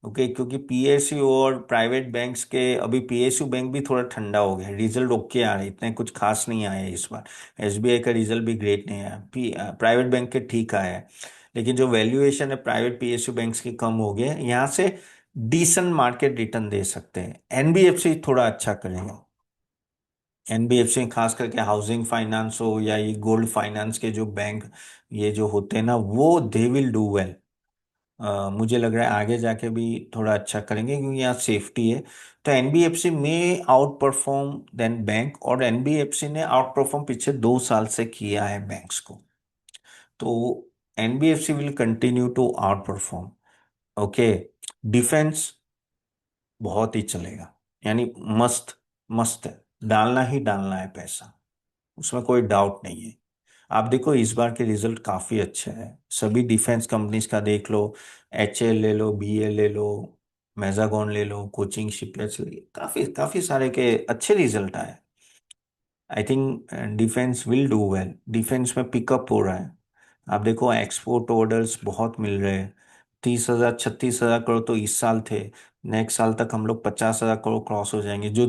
ओके, क्योंकि पीएसयू और प्राइवेट बैंक्स के, अभी पीएसयू बैंक भी थोड़ा ठंडा हो गया, रिजल्ट ओके आ रहे, इतने कुछ खास नहीं आए इस बार। एसबीआई का रिजल्ट भी ग्रेट नहीं आया, प्राइवेट बैंक के ठीक आया है। लेकिन जो वैल्यूएशन है प्राइवेट पीएसयू बैंक्स की कम हो गया, यहाँ से डिसेंट मार्केट रिटर्न दे सकते हैं। एनबीएफसी थोड़ा अच्छा करेगा। एनबीएफसी खास करके हाउसिंग फाइनेंस हो या ये गोल्ड फाइनेंस के जो बैंक, ये जो होते हैं ना, वो दे विल डू वेल। मुझे लग रहा है आगे जाके भी थोड़ा अच्छा करेंगे, क्योंकि यहाँ सेफ्टी है। तो एनबीएफसी में आउट परफॉर्म देन बैंक, और एनबीएफसी ने आउट परफॉर्म पिछले 2 साल से किया है बैंक्स को। तो NBFC will continue to outperform. Okay. Defence बहुत ही चलेगा, यानी मस्त, मस्त है, डालना ही डालना है पैसा, उसमें कोई डाउट नहीं है। आप देखो इस बार के रिजल्ट काफी अच्छे हैं, सभी डिफेंस कंपनीज का देख लो, एचएल ले लो, बीएल ले लो, मैजागॉन ले लो, कोचिंग शिपयार्ड्स ले लो, काफी काफी सारे के अच्छे रिजल्ट आए। I think defence will do well, defence में पिकअप हो रहा है। आप देखो एक्सपोर्ट ऑर्डर्स बहुत मिल रहे हैं, 30,000 36,000 करोड़ तो इस साल थे, नेक्स्ट साल तक हम लोग 50,000 करोड़ क्रॉस हो जाएंगे, जो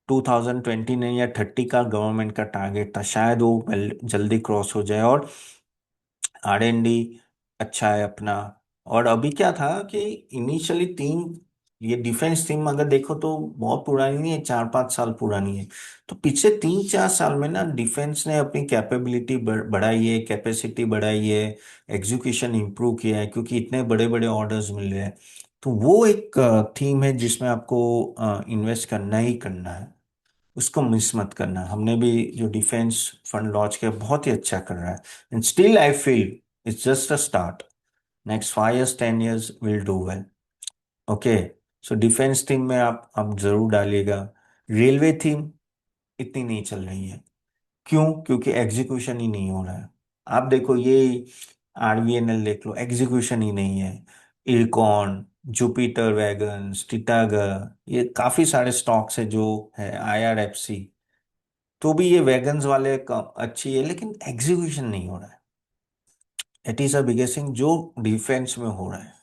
2029 या 30 का गवर्नमेंट का टारगेट था, शायद वो जल्दी क्रॉस हो जाए। और आर एंड डी अच्छा है अपना। और अभी क्या था कि इनिशियली तीन, ये डिफेंस टीम अगर देखो तो बहुत पुरानी नहीं है, 4-5 साल पुरानी है। तो पिछले 3-4 साल में ना डिफेंस ने अपनी कैपेबिलिटी बढ़ाई है, कैपेसिटी बढ़ाई है, एग्जीक्यूशन इंप्रूव किया है, क्योंकि इतने बड़े बड़े ऑर्डर्स मिल रहे हैं। तो वो एक थीम है जिसमें आपको इन्वेस्ट करना ही करना है, उसको मिस मत करना। हमने भी जो डिफेंस फंड लॉन्च किया बहुत ही अच्छा कर रहा है, and still I feel it's just a start. Next 5 years 10 years will do well. Okay. So defence theme में आप जरूर डालिएगा। रेलवे थीम इतनी नहीं चल रही है, क्यों? क्योंकि एग्जीक्यूशन ही नहीं हो रहा है। आप देखो ये आरवीएनएल देख लो, एग्जीक्यूशन ही नहीं है। इरकॉन, जुपिटर वैगन्स, टिटागो, ये काफी सारे स्टॉक्स है जो है, आईआरएफसी, तो भी ये वैगन्स वाले अच्छी है, लेकिन एग्जीक्यूशन नहीं हो रहा है। It is a biggest thing जो डिफेंस में हो रहा है।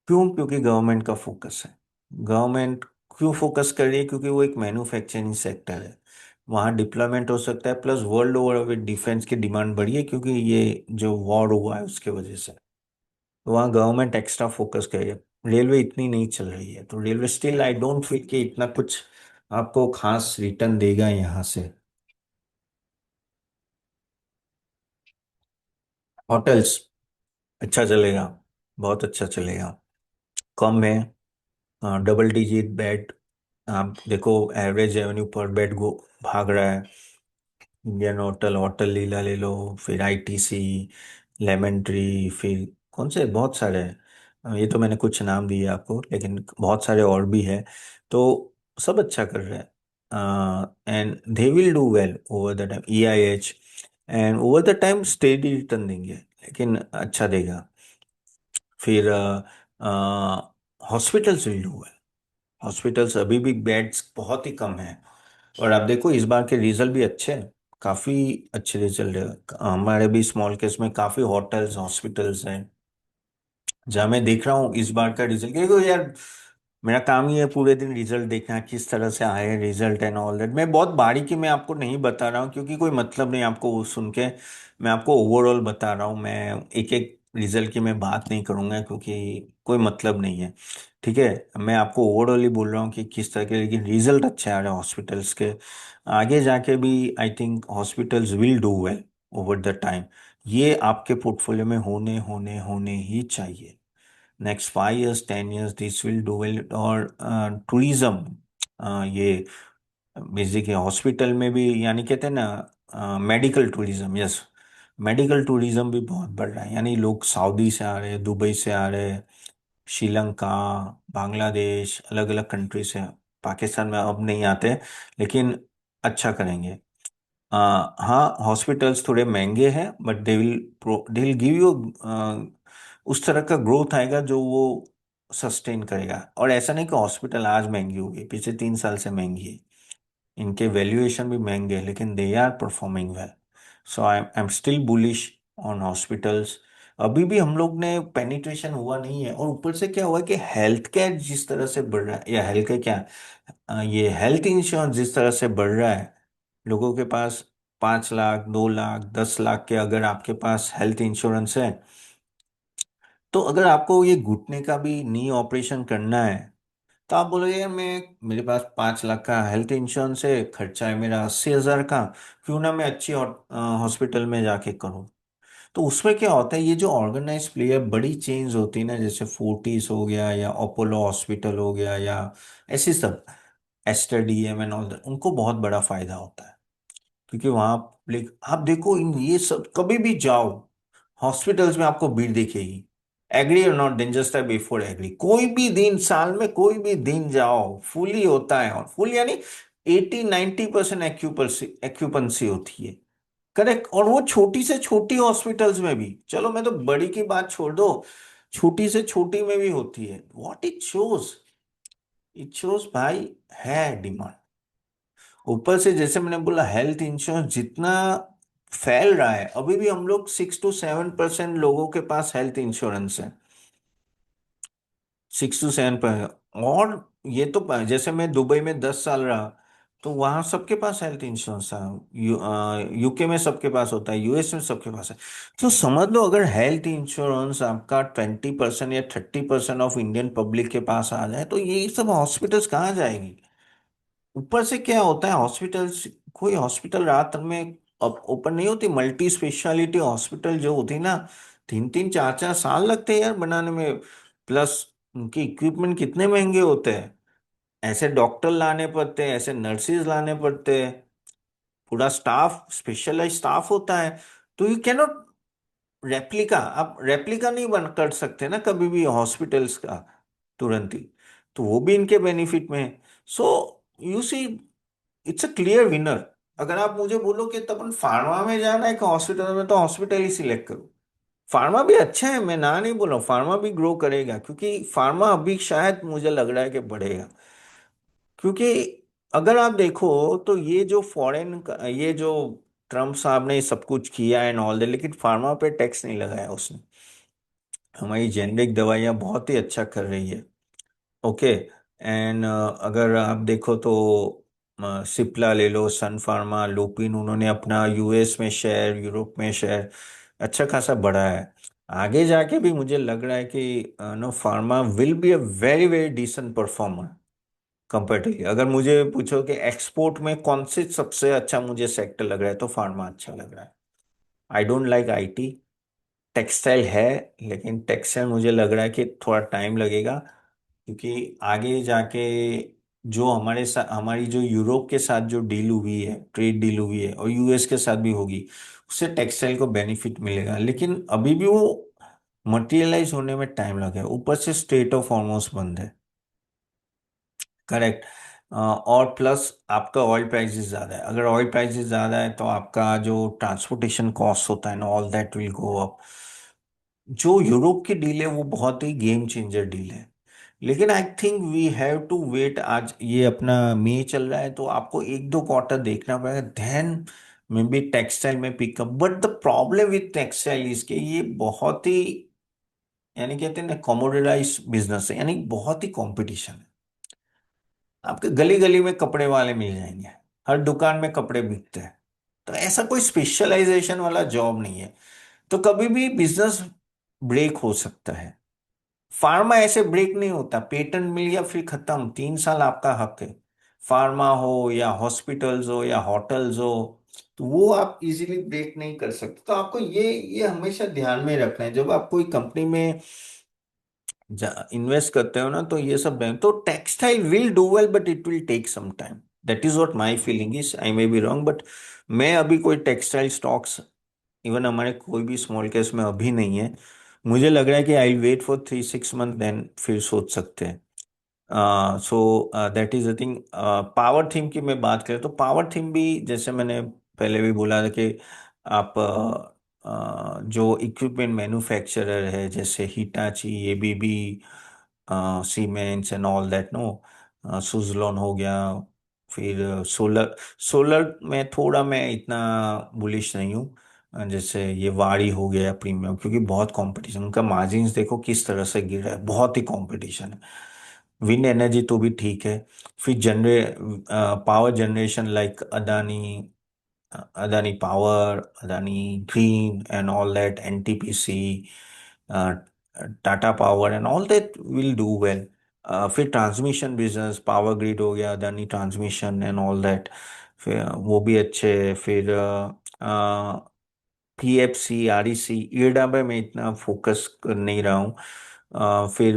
क्यों? क्योंकि गवर्नमेंट का फोकस है। गवर्नमेंट क्यों फोकस कर रही है? क्योंकि वो एक मैन्युफैक्चरिंग सेक्टर है, वहाँ डिप्लॉयमेंट हो सकता है, प्लस वर्ल्ड ओवर अभी डिफेंस की डिमांड बढ़ी है, क्योंकि ये जो वॉर हुआ है उसके वजह से। तो वहाँ गवर्नमेंट एक्स्ट्रा फोकस करे। रेलवे इतनी नहीं चल रही है, तो railway still I don't feel कि इतना कुछ आपको खास रिटर्न देगा यहाँ से। होटल्स अच्छा चलेगा, बहुत अच्छा चलेगा, कम है, डबल डिजिट बेड। आप देखो एवरेज रेवेन्यू पर बेड गो भाग रहा है। इंडियन होटल, होटल लीला ले लो, फिर आईटीसी, लेमन ट्री, फिर कौन से बहुत सारे हैं। ये तो मैंने कुछ नाम दिए आपको, लेकिन बहुत सारे और भी है। तो सब अच्छा कर रहे हैं, and they will do well over the time. EIH and over the time steady return देंगे, लेकिन अच्छा देगा। फिर hospitals will do well. Hospitals अभी भी बेड्स बहुत ही कम है, और आप देखो इस बार के रिजल्ट भी अच्छे हैं, काफी अच्छे रिजल्ट है। हमारे भी स्मॉल केस में काफी होटल्स हॉस्पिटल्स हैं, जहाँ मैं देख रहा हूँ इस बार का रिजल्ट, क्योंकि यार मेरा काम ही है पूरे दिन रिजल्ट देखना, किस तरह से आए रिजल्ट एंड ऑल दैट। मैं बहुत बारीकी में आपको नहीं बता रहा हूँ, क्योंकि कोई मतलब नहीं आपको वो सुन के। मैं आपको ओवरऑल बता रहा हूँ, मैं एक एक रिजल्ट की मैं बात नहीं करूंगा, क्योंकि कोई मतलब नहीं है। ठीक है, मैं आपको ओवरऑल ही बोल रहा हूँ कि किस तरह के, लेकिन रिजल्ट अच्छे आ रहे हैं हॉस्पिटल्स के। आगे जाके भी I think hospitals will do well over the time. ये आपके पोर्टफोलियो में होने होने होने ही चाहिए। Next 5 years 10 years this will do well. और टूरिज्म, ये बेसिक हॉस्पिटल में भी, यानी कहते हैं ना medical tourism, yes, medical tourism भी बहुत बढ़ रहा है। यानी लोग सऊदी से आ रहे हैं, दुबई से आ रहे हैं, श्रीलंका, बांग्लादेश, अलग अलग कंट्री से। पाकिस्तान में अब नहीं आते, लेकिन अच्छा करेंगे। हाँ, हॉस्पिटल्स थोड़े महंगे हैं, but they will give you उस तरह का ग्रोथ आएगा जो वो सस्टेन करेगा। और ऐसा नहीं कि हॉस्पिटल आज महंगी होगी, पिछले 3 साल से महंगी है, इनके वैल्यूएशन भी महंगे हैं, लेकिन they are performing well. So I am still bullish on hospitals. अभी भी हम लोग ने पेनिट्रेशन हुआ नहीं है, और ऊपर से क्या हुआ है कि हेल्थ केयर जिस तरह से बढ़ रहा है, या हेल्थ केयर क्या, ये हेल्थ इंश्योरेंस जिस तरह से बढ़ रहा है, लोगों के पास 5 लाख, 2 लाख, 10 लाख के अगर आपके पास हेल्थ इंश्योरेंस है, तो अगर आपको ये घुटने का भी नी ऑपरेशन करना है, तो आप बोलोगे यार मैं, मेरे पास 5 लाख का हेल्थ इंश्योरेंस है, खर्चा है मेरा 80 हजार का, क्यों ना मैं अच्छी हॉस्पिटल में जाके करूं। तो उसमें क्या होता है, ये जो ऑर्गेनाइज प्लेयर बड़ी चेंज होती है ना, जैसे फोर्टिस हो गया, या अपोलो हॉस्पिटल हो गया, या ऐसी सब, एस्टर डीएम एंड ऑल, उनको बहुत बड़ा फायदा होता है। क्योंकि वहां पब्लिक, आप देखो इन ये सब कभी भी जाओ, हॉस्पिटल्स में आपको भीड़ दिखेगी। एग्री और नॉट, डेंजरस था बिफोर एग्री, कोई भी दिन साल में कोई भी दिन जाओ फुली होता है, और फुल यानी 80-90% एक्यूपेंसी होती है। करेक्ट। और वो छोटी से छोटी हॉस्पिटल्स में भी, चलो मैं तो बड़ी की बात छोड़ दो, छोटी से छोटी में भी होती है। व्हाट इट शोज भाई, है डिमांड। ऊपर से जैसे मैंने बोला, हेल्थ इंश्योरेंस जितना फैल रहा है, अभी भी हम लोग 6 to 7% लोगों के पास हेल्थ इंश्योरेंस है, 6 to 7%। और ये तो जैसे मैं दुबई में 10 साल रहा, तो वहां सबके पास हेल्थ इंश्योरेंस था। यूके में सबके पास होता है, यूएस में सबके पास है। तो समझ लो, अगर हेल्थ इंश्योरेंस आपका 20% या 30% ऑफ इंडियन पब्लिक के पास आ जाए, तो ये सब हॉस्पिटल्स कहाँ जाएगी। ऊपर से क्या होता है, हॉस्पिटल्स, कोई हॉस्पिटल रात में अब ओपन नहीं होती, मल्टी स्पेशलिटी हॉस्पिटल जो होती ना, 3-3 4-4 साल लगते हैं यार बनाने में। प्लस उनके इक्विपमेंट कितने महंगे होते हैं, ऐसे डॉक्टर लाने पड़ते हैं, ऐसे नर्सिस लाने पड़ते हैं, पूरा स्टाफ, स्पेशलाइज स्टाफ होता है। तो यू कैनॉट रेप्लिका, आप रेप्लिका नहीं बन कर सकते ना कभी भी हॉस्पिटल्स का, तुरंत ही। तो वो भी इनके बेनिफिट में है। So you see, it's a clear winner. अगर आप मुझे बोलो कि तपन फार्मा में जाना है कि हॉस्पिटल में, तो हॉस्पिटल ही सिलेक्ट करो। फार्मा भी अच्छा है, मैं ना नहीं बोल रहा हूँ, फार्मा भी ग्रो करेगा, क्योंकि फार्मा अभी शायद मुझे लग रहा है कि बढ़ेगा। क्योंकि अगर आप देखो, तो ये जो फॉरेन का, ये जो ट्रम्प साहब ने सब कुछ किया एंड ऑल दैट, लेकिन फार्मा पे टैक्स नहीं लगाया उसने। हमारी जेनरिक दवाइयाँ बहुत ही अच्छा कर रही है। ओके। एंड अगर आप देखो तो सिप्ला ले लो, सन फार्मा, लुपिन, उन्होंने अपना यूएस में शेयर, यूरोप में शेयर अच्छा खासा बढ़ा है। आगे जाके भी मुझे लग रहा है कि no, pharma will be a very very decent performer comparatively. अगर मुझे पूछो कि एक्सपोर्ट में कौन से सबसे अच्छा मुझे सेक्टर लग रहा है, तो फार्मा अच्छा लग रहा है। I don't like IT. Textile है, लेकिन टेक्सटाइल मुझे लग रहा है कि थोड़ा टाइम लगेगा, क्योंकि आगे जाके जो हमारे साथ, हमारी जो यूरोप के साथ जो डील हुई है, ट्रेड डील हुई है, और यूएस के साथ भी होगी, उससे टेक्सटाइल को बेनिफिट मिलेगा। लेकिन अभी भी वो मटेरियलाइज होने में टाइम लगेगा। ऊपर से स्टेट ऑफ हॉर्मोस बंद है। करेक्ट। और प्लस आपका ऑयल प्राइसेस ज़्यादा है। अगर ऑयल प्राइसेस ज़्यादा है, तो आपका जो ट्रांसपोर्टेशन कॉस्ट होता है ना, all that will go up. जो यूरोप की डील है वो बहुत ही गेम चेंजर डील है। लेकिन I think we have to wait. आज ये अपना मई चल रहा है, तो आपको 1-2 क्वार्टर देखना पड़ेगा, देन मे बी टेक्सटाइल में pickup. But the problem with textile इसके, ये बहुत ही, यानी कहते हैं ना, कमोडिटाइज बिजनेस है, यानी बहुत ही कंपटीशन है। आपके गली गली में कपड़े वाले मिल जाएंगे, हर दुकान में कपड़े बिकते हैं। तो ऐसा कोई स्पेशलाइजेशन वाला जॉब नहीं है। तो कभी भी बिजनेस ब्रेक हो सकता है। फार्मा ऐसे ब्रेक नहीं होता, पेटेंट मिल गया फिर खत्म, 3 साल आपका हक है। फार्मा हो या हॉस्पिटल्स हो या होटल्स हो, तो वो आप इजीली ब्रेक नहीं कर सकते। तो आपको ये हमेशा ध्यान में रखना है, जब आप कोई कंपनी में इन्वेस्ट करते हो ना, तो ये सब बैंक, तो textile will do well but it will take some time. That is what my feeling is, I may be wrong, but मैं अभी कोई टेक्सटाइल स्टॉक्स इवन हमारे कोई भी स्मॉल कैप्स में अभी नहीं है। मुझे लग रहा है कि I wait for 3-6 month, then फिर सोच सकते हैं। So that is the thing. Power theme की मैं बात करें तो पावर थीम भी जैसे मैंने पहले भी बोला था कि आप जो इक्विपमेंट मैन्युफैक्चरर है जैसे Hitachi, ABB, Siemens and all that, no, Suzlon हो गया, फिर सोलर। सोलर में थोड़ा मैं इतना बुलिश नहीं हूँ। जैसे ये वाड़ी हो गया प्रीमियम, क्योंकि बहुत कंपटीशन, उनका मार्जिन्स देखो किस तरह से गिर रहा है, बहुत ही कंपटीशन है। विंड एनर्जी तो भी ठीक है। फिर power generation like Adani, Adani power, Adani green and all that, NTPC, Tata power and all that will do well. फिर ट्रांसमिशन बिजनेस, पावर ग्रिड हो गया, Adani transmission and all that, फिर वो भी अच्छे है। फिर पीएफसी, आरईसी, ईडा पे मैं इतना फोकस कर नहीं रहा हूँ। फिर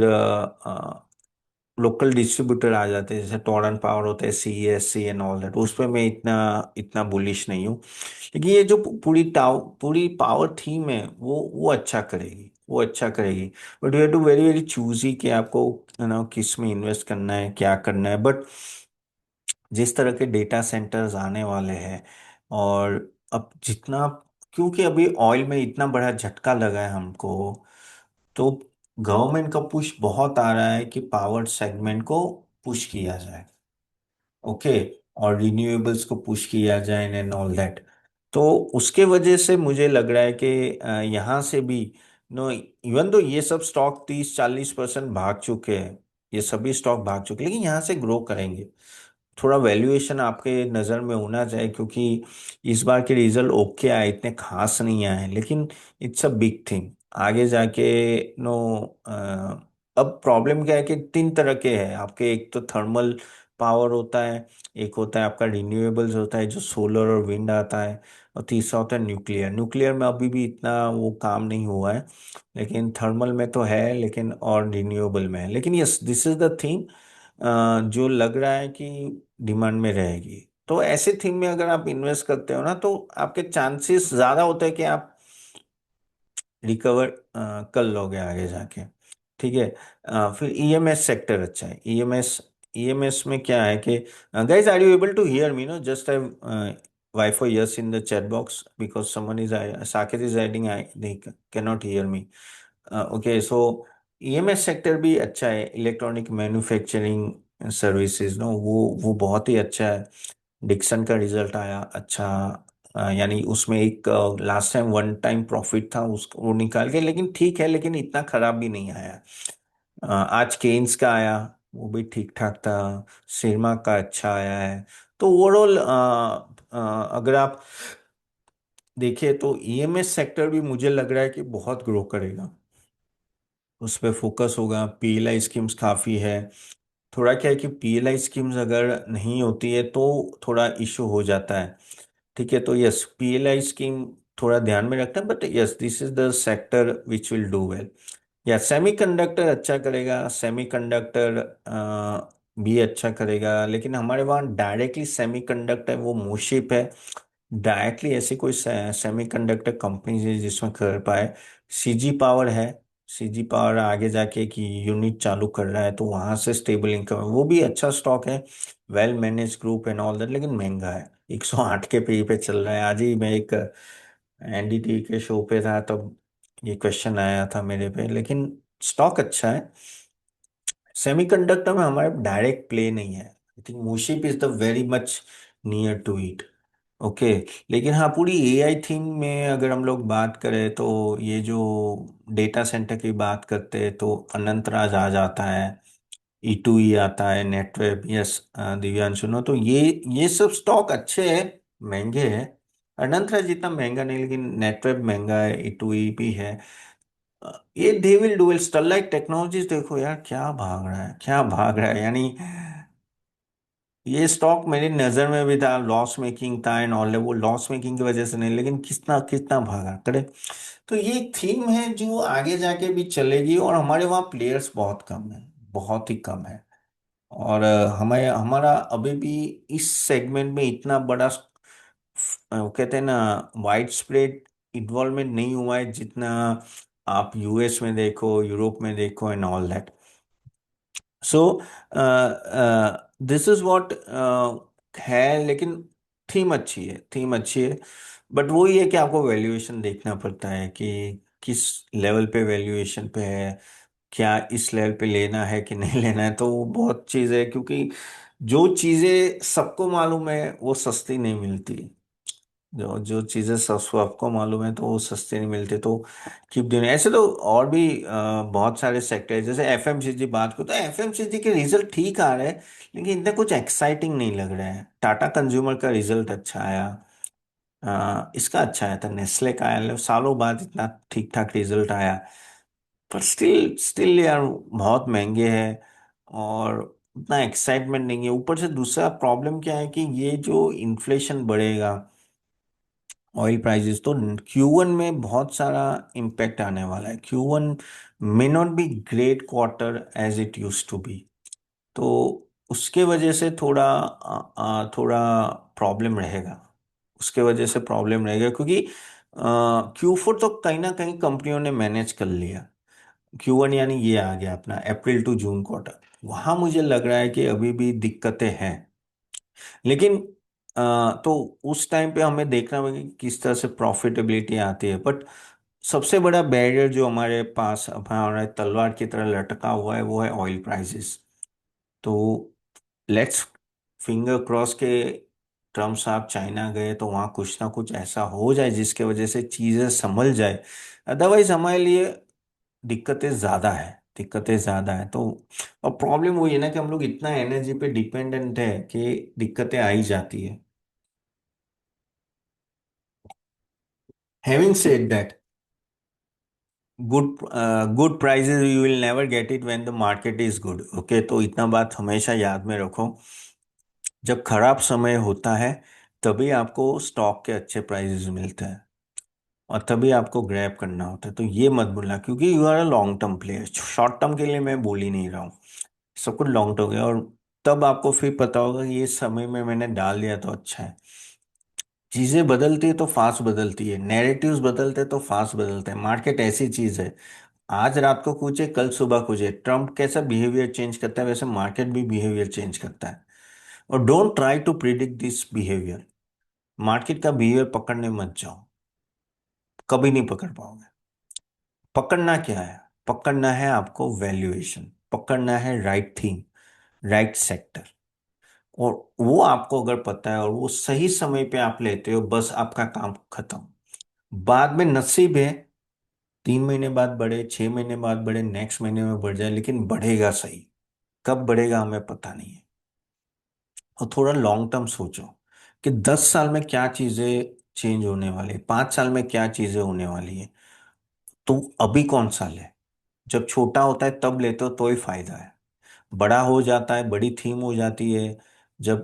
लोकल डिस्ट्रीब्यूटर आ जाते हैं जैसे टोरंट पावर होता है, सीईएससी एंड ऑल दैट, उस पर मैं इतना इतना बुलिश नहीं हूँ। लेकिन ये जो पूरी पावर थीम है वो अच्छा करेगी, वो अच्छा करेगी। But you have to very very choosy कि आपको किस में इन्वेस्ट करना है, क्या करना है। बट जिस तरह के डेटा सेंटर्स आने वाले हैं, और अब जितना, क्योंकि अभी ऑयल में इतना बड़ा झटका लगा है हमको, तो गवर्नमेंट का पुश बहुत आ रहा है कि पावर सेगमेंट को पुश किया जाए। ओके। और रिन्यूएबल्स को पुश किया जाए एंड ऑल दैट। तो उसके वजह से मुझे लग रहा है कि यहाँ से भी, नो, इवन तो ये सब स्टॉक 30-40% भाग चुके हैं, ये सभी स्टॉक भाग चुके हैं, लेकिन यहाँ से ग्रो करेंगे। थोड़ा वैल्यूएशन आपके नज़र में होना चाहिए, क्योंकि इस बार के रिजल्ट ओके आए, इतने खास नहीं आए, लेकिन इट्स अ बिग थिंग आगे जाके। नो, अब प्रॉब्लम क्या है कि तीन तरह के हैं आपके, एक तो थर्मल पावर होता है, एक होता है आपका रिन्यूएबल्स होता है जो सोलर और विंड आता है, और तीसरा होता है न्यूक्लियर। न्यूक्लियर में अभी भी इतना वो काम नहीं हुआ है, लेकिन थर्मल में तो है, लेकिन और रिन्यूएबल में है। लेकिन yes, this is the thing जो लग रहा है कि डिमांड में रहेगी। तो ऐसे थीम में अगर आप इन्वेस्ट करते हो ना, तो आपके चांसेस ज्यादा होते हैं कि आप रिकवर कर लोगे आगे जाके। ठीक है। फिर ईएमएस सेक्टर अच्छा है। ईएमएस, ईएमएस में क्या है कि, guys are you able to hear me? No, just I write for yes in the chat box because someone is, Saket is writing, I they cannot hear me. Okay, so EMS sector भी अच्छा है, electronic manufacturing services, no, वो बहुत ही अच्छा है। Dixon का result आया अच्छा। यानी उसमें एक last time one time profit था, उसको वो निकाल के, लेकिन ठीक है, लेकिन इतना खराब भी नहीं आया। आज केन्स का आया, वो भी ठीक ठाक था। सिरमा का अच्छा आया है। तो ओवरऑल अगर आप देखिए तो ईएमएस सेक्टर भी मुझे लग रहा है कि बहुत ग्रो करेगा, उस पर फोकस होगा। पीएलआई स्कीम्स काफ़ी है। थोड़ा क्या है कि पीएलआई स्कीम्स अगर नहीं होती है तो थोड़ा इशू हो जाता है। ठीक है, तो यस, पीएलआई स्कीम थोड़ा ध्यान में रखना है, but yes, this is the sector which will do well. या सेमीकंडक्टर अच्छा करेगा, सेमीकंडक्टर भी अच्छा करेगा, लेकिन हमारे वहाँ डायरेक्टली सेमीकंडक्टर वो मोशिप है। डायरेक्टली ऐसी कोई सेमीकंडक्टर कंपनी है जिसमें कर पाए। सीजी पावर है। सीजी पावर आगे जाके एक यूनिट चालू कर रहा है, तो वहां से स्टेबल इनकम है, वो भी अच्छा स्टॉक है। Well manage group and all that, लेकिन महंगा है। 108 के पे पे चल रहा है। आज ही मैं एक एनडीटी के शो पे था, तब ये क्वेश्चन आया था मेरे पे, लेकिन स्टॉक अच्छा है। सेमीकंडक्टर में हमारे डायरेक्ट प्ले नहीं है। आई थिंक मूशिप is the very much near to it. Okay. लेकिन हाँ, पूरी एआई थीम में अगर हम लोग बात करें तो ये जो डेटा सेंटर की बात करते हैं तो अनंतराज आ जाता है, ई टू ई आता है, नेटवेब, यस, दिव्यांशु नो, तो ये सब स्टॉक अच्छे हैं, महंगे हैं। अनंतराज जितना महंगा नहीं, लेकिन नेटवेब महंगा है, ई टू ई भी है। ये they will do, Sterlite technologies देखो यार, क्या भाग रहा है, क्या भाग रहा है, यानी ये स्टॉक मेरी नजर में भी था, लॉस मेकिंग था एंड ऑल, वो लॉस मेकिंग की वजह से नहीं, लेकिन कितना कितना भागा करे। तो ये एक थीम है जो आगे जाके भी चलेगी, और हमारे वहाँ प्लेयर्स बहुत कम है, बहुत ही कम है। और हमें हमारा अभी भी इस सेगमेंट में इतना बड़ा वो कहते हैं ना वाइड स्प्रेड इन्वॉल्वमेंट नहीं हुआ है, जितना आप यूएस में देखो, यूरोप में देखो and all that. So this is what है। लेकिन थीम अच्छी है, थीम अच्छी है। बट वही है कि आपको वैल्यूएशन देखना पड़ता है कि किस लेवल पे वैल्यूएशन पे है, क्या इस लेवल पे लेना है कि नहीं लेना है। तो वो बहुत चीज़ है, क्योंकि जो चीज़ें सबको मालूम है वो सस्ती नहीं मिलती। जो जो चीज़ें सब सबको मालूम है तो वो सस्ती नहीं मिलती। तो कीप डूइंग ऐसे। तो और भी बहुत सारे सेक्टर है, जैसे एफएमसीजी बात करो तो एफएमसीजी के रिजल्ट ठीक आ रहे हैं, लेकिन इतना कुछ एक्साइटिंग नहीं लग रहा है। टाटा कंज्यूमर का रिजल्ट अच्छा आया, इसका अच्छा आया था, नेस्ले का आया, सालों बाद इतना ठीक ठाक रिजल्ट आया। पर स्टिल स्टिल यार बहुत महंगे हैं, और उतना एक्साइटमेंट नहीं है। ऊपर से दूसरा प्रॉब्लम क्या है कि ये जो इन्फ्लेशन बढ़ेगा, ऑयल प्राइसेस, तो Q1 में बहुत सारा इम्पैक्ट आने वाला है। Q1 may not be great quarter as it use to be. तो उसके वजह से थोड़ा थोड़ा प्रॉब्लम रहेगा। उसके वजह से प्रॉब्लम रहेगा, क्योंकि Q4 तो कहीं ना कहीं कंपनियों ने मैनेज कर लिया। Q1 यानी ये आ गया अपना अप्रैल टू जून क्वार्टर, वहां मुझे लग रहा है कि अभी भी दिक्कतें हैं। लेकिन तो उस टाइम पे हमें देखना होगा कि किस तरह से प्रॉफिटेबिलिटी आती है। बट सबसे बड़ा बैरियर जो हमारे पास अब हमारे तलवार की तरह लटका हुआ है वो है ऑयल प्राइसेस। तो लेट्स फिंगर क्रॉस के ट्रम्प साहब चाइना गए तो वहाँ कुछ ना कुछ ऐसा हो जाए जिसके वजह से चीज़ें संभल जाए। अदरवाइज हमारे लिए दिक्कतें ज़्यादा है, दिक्कतें ज़्यादा है। तो और प्रॉब्लम वही है ना कि हम लोग इतना एनर्जी पे डिपेंडेंट है कि दिक्कतें आ ही जाती है। Having said that, good good prices you will never get it when the market is good. Okay, तो इतना बात हमेशा याद में रखो। जब खराब समय होता है तभी आपको स्टॉक के अच्छे प्राइजेस मिलते हैं, और तभी आपको ग्रैब करना होता है। तो ये मत भूलना, क्योंकि you are a long term player. Short term के लिए मैं बोल ही नहीं रहा हूँ, सब कुछ लॉन्ग टर्म है। और तब आपको फिर पता होगा कि ये समय में मैंने डाल दिया तो अच्छा है। चीजें बदलती है तो फास्ट बदलती है, नैरेटिव्स बदलते हैं तो फास्ट बदलते हैं। मार्केट ऐसी चीज है, आज रात को कुछ है, कल सुबह कुछ है। ट्रम्प कैसा बिहेवियर चेंज करता है, वैसे मार्केट भी बिहेवियर चेंज करता है। और don't try to predict this behaviour. Market का बिहेवियर पकड़ने मत जाओ, कभी नहीं पकड़ पाओगे। पकड़ना क्या है? पकड़ना है आपको वैल्यूएशन, पकड़ना है राइट थीम, राइट सेक्टर। और वो आपको अगर पता है और वो सही समय पे आप लेते हो, बस आपका काम खत्म। बाद में नसीब है, 3 महीने बाद बढ़े, 6 महीने बाद बढ़े, नेक्स्ट महीने में बढ़ जाए, लेकिन बढ़ेगा सही। कब बढ़ेगा हमें पता नहीं है। और थोड़ा लॉन्ग टर्म सोचो कि 10 साल में क्या चीजें चेंज होने वाली है, 5 साल में क्या चीजें होने वाली है। तो अभी कौन साल है? जब छोटा होता है तब लेते हो तो ही फायदा है। बड़ा हो जाता है, बड़ी थीम हो जाती है जब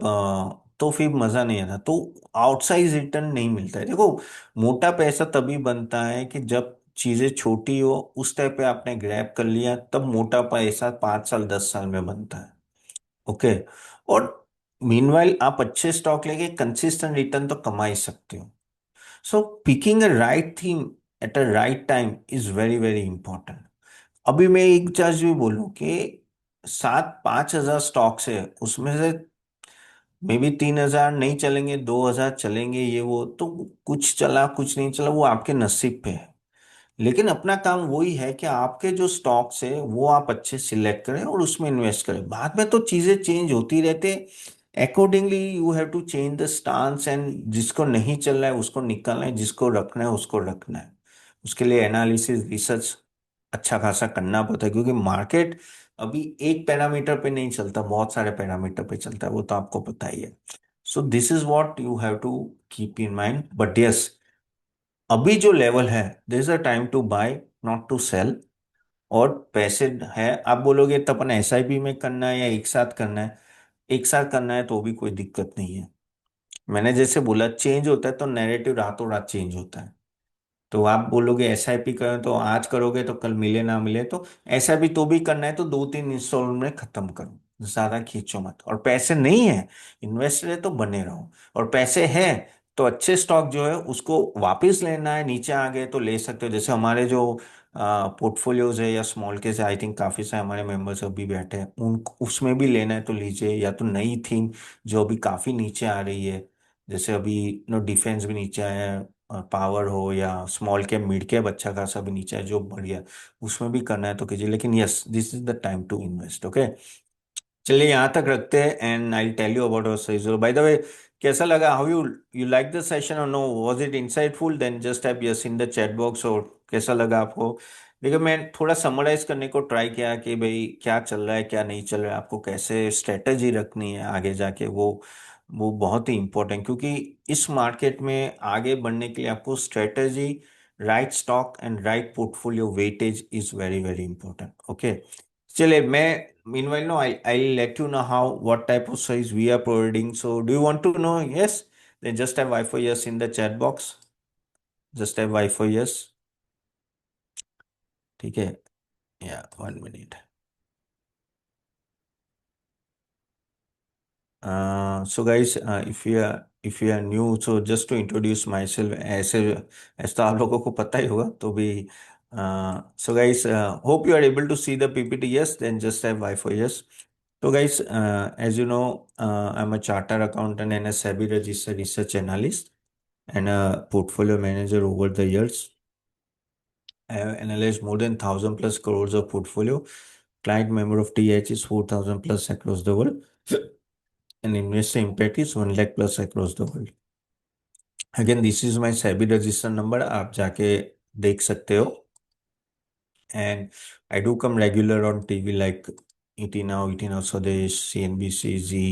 तो फिर मजा नहीं आता। तो आउटसाइज रिटर्न नहीं मिलता है। देखो, मोटा पैसा तभी बनता है कि जब चीजें छोटी हो, उस टाइप पे आपने ग्रैब कर लिया, तब मोटा पैसा 5 साल 10 साल में बनता है। ओके। और मीनवाइल आप अच्छे स्टॉक लेके कंसिस्टेंट रिटर्न तो कमा ही सकते हो। So picking a right theme at a right time is very very important. अभी मैं एक चीज भी बोलूं कि 5,000 स्टॉक्स है, उसमें से मे बी 3,000 नहीं चलेंगे, 2,000 चलेंगे, ये वो तो कुछ चला कुछ नहीं चला वो आपके नसीब पे है। लेकिन अपना काम वही है कि आपके जो स्टॉक्स है वो आप अच्छे सिलेक्ट करें और उसमें इन्वेस्ट करें। बाद में तो चीजें चेंज होती रहते, accordingly you have to change the stance. And जिसको नहीं चल रहा है उसको निकालना है, जिसको रखना है उसको रखना है। उसके लिए एनालिसिस रिसर्च अच्छा खासा करना पड़ता है, क्योंकि मार्केट अभी एक पैरामीटर पे नहीं चलता, बहुत सारे पैरामीटर पे चलता है, वो तो आपको पता ही है। So this is what you have to keep in mind. But yes, अभी जो लेवल है, this is a time to buy, not to sell. और पैसे है, आप बोलोगे तो अपन एसआईपी में करना है या एक साथ करना है। एक साथ करना है तो भी कोई दिक्कत नहीं है। मैंने जैसे बोला, चेंज होता है तो नैरेटिव रातों रात चेंज होता है। तो आप बोलोगे एसआईपी करें तो आज करोगे तो कल मिले ना मिले, तो ऐसा भी तो भी करना है तो 2-3 इंस्टॉलमेंट में खत्म करो, ज्यादा खींचो मत। और पैसे नहीं है, इन्वेस्टर है तो बने रहो। और पैसे हैं तो अच्छे स्टॉक जो है उसको वापस लेना है, नीचे आ गए तो ले सकते हो। जैसे हमारे जो पोर्टफोलियोज है या स्मॉल के से, आई थिंक काफी सारे हमारे मेंबर्स अभी बैठे हैं, उन उसमें भी लेना है तो लीजिए। या तो नई थीम जो अभी काफी नीचे आ रही है, जैसे अभी नो डिफेंस भी नीचे आया है, पावर हो या स्मॉल कैप मिड कैप अच्छा खासा भी नीचे है जो बढ़िया, उसमें भी करना है तो कीजिए। लेकिन yes, this is the time to invest. Okay, चलिए यहाँ तक रखते हैं and I tell you about our series. By the way, कैसा लगा? How you you like the session और no, was it insightful? Then just type yes in the chat box. और कैसा लगा आपको? देखिए, मैं थोड़ा समराइज करने को ट्राई किया कि भाई क्या चल रहा है क्या नहीं चल रहा है, आपको कैसे स्ट्रेटेजी रखनी है आगे जाके, वो बहुत ही इंपॉर्टेंट। क्योंकि इस मार्केट में आगे बढ़ने के लिए आपको strategy, right stock and right portfolio weightage is very very important. Okay, चलिए मैं meanwhile no, I'll let you know how what type of size we are providing. So do you want to know? Yes, then just type y for yes in the chat box. Just type y for yes. ठीक है, या 1 minute. So guys, if you are new, so just to introduce myself, ऐसे ऐसे तो आप लोगों को पता ही होगा तो भी, so guys, hope you are able to see the PPT. Yes, then just type y for yes. So guys, as you know, I'm a chartered accountant and a SEBI registered research analyst and a portfolio manager over the years. I have analyzed more than 1,000+ crores of portfolio. Client member of TH is 4,000 plus across the world. And investor impact is 1 lakh plus across the world. Again, this is my SEBI register number. आप जाके देख सकते हो. And I do come regular on TV like ET Now, ET Now Swadesh, CNBC, Z,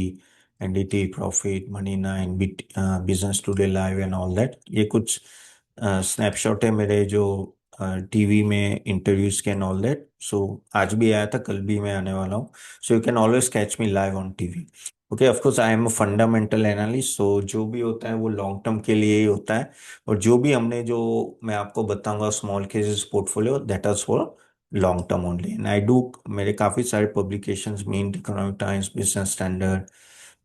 NDT, Profit, Money 9, Business Today Live and all that. ये कुछ snapshot है मेरे जो टीवी में इंटरव्यूज के एंड ऑल दैट। सो आज भी आया था, कल भी मैं आने वाला हूँ। So you can always catch me live on TV. Okay, of course I am a fundamental analyst, so जो भी होता है वो लॉन्ग टर्म के लिए ही होता है। और जो भी हमने जो मैं आपको बताऊंगा small cases portfolio, that is for long term only. And I do, मेरे काफी सारे पब्लिकेशंस में Economic Times, Business Standard,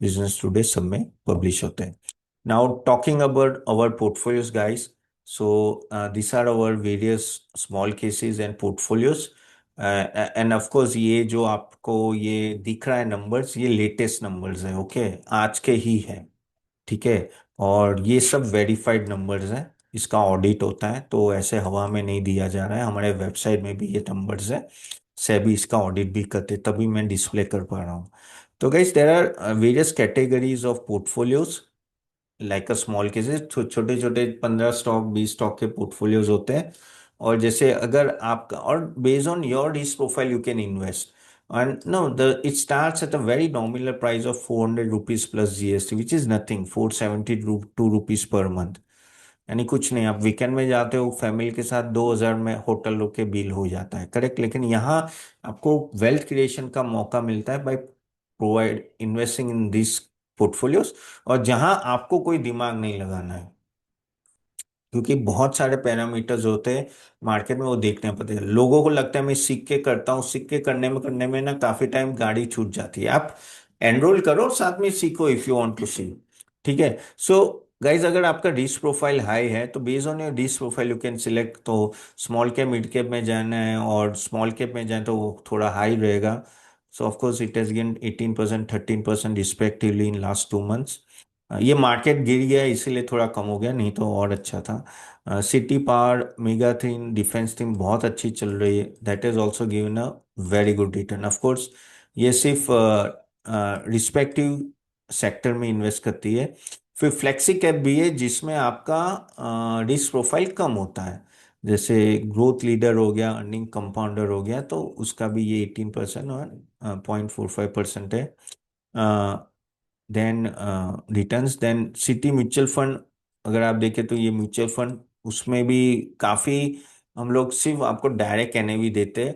Business Today सब में पब्लिश होते हैं। Now talking about our portfolios guys, so this are our various small cases and portfolios. And of course ये जो आपको ये दिख रहा है नंबर्स, ये लेटेस्ट नंबर्स हैं। ओके, आज के ही है, ठीक है। और ये सब वेरीफाइड नंबर्स हैं, इसका ऑडिट होता है तो ऐसे हवा में नहीं दिया जा रहा है। हमारे वेबसाइट में भी ये नंबर्स है, सेबी इसका ऑडिट भी करते, तभी मैं डिस्प्ले कर पा रहा हूँ। तो guys, there are various categories of portfolios like a small cases. छोटे छोटे 15 स्टॉक 20 स्टॉक के पोर्टफोलियोज होते हैं। और जैसे अगर आपका, और based on your risk profile you can invest. And no, it starts at a very nominal price of 400 rupees plus GST, which is nothing, 472 rupees per month. यानी कुछ नहीं, आप वीकेंड में जाते हो फैमिली के साथ, 2,000 में होटल रुक के बिल हो जाता है, करेक्ट। लेकिन यहाँ आपको वेल्थ क्रिएशन का मौका मिलता है by provide investing in this portfolios. और जहां आपको कोई दिमाग नहीं लगाना है, क्योंकि बहुत सारे पैरामीटर्स होते हैं मार्केट में, वो देखने पड़ते हैं। लोगों को लगता है मैं सीख के करता हूँ, सीख के करने में ना काफी टाइम गाड़ी छूट जाती है। आप एनरोल करो, साथ में सीखो इफ यू वांट टू सी, ठीक है। सो गाइज, अगर आपका रिस्क प्रोफाइल हाई है तो based on your risk profile you can select. तो स्मॉल कैप मिड कैप में जाना है, और स्मॉल कैप में जाए तो वो थोड़ा हाई रहेगा। सो of course it has gain 18% 13% respectively in last 2 months. ये मार्केट गिर गया इसीलिए थोड़ा कम हो गया, नहीं तो और अच्छा था। City power mega theme defence theme बहुत अच्छी चल रही है, that is also given a very good return. Of course ये सिर्फ रिस्पेक्टिव सेक्टर में इन्वेस्ट करती है। फिर फ्लेक्सी कैप भी है जिसमें आपका रिस्क प्रोफाइल कम होता है, जैसे ग्रोथ लीडर हो गया, अर्निंग कंपाउंडर हो गया, तो उसका भी ये 18% और 0.45% है। Then returns, then city mutual fund, अगर आप देखें तो ये म्यूचुअल फंड, उसमें भी काफी हम लोग सिर्फ आपको डायरेक्ट एनएवी देते हैं,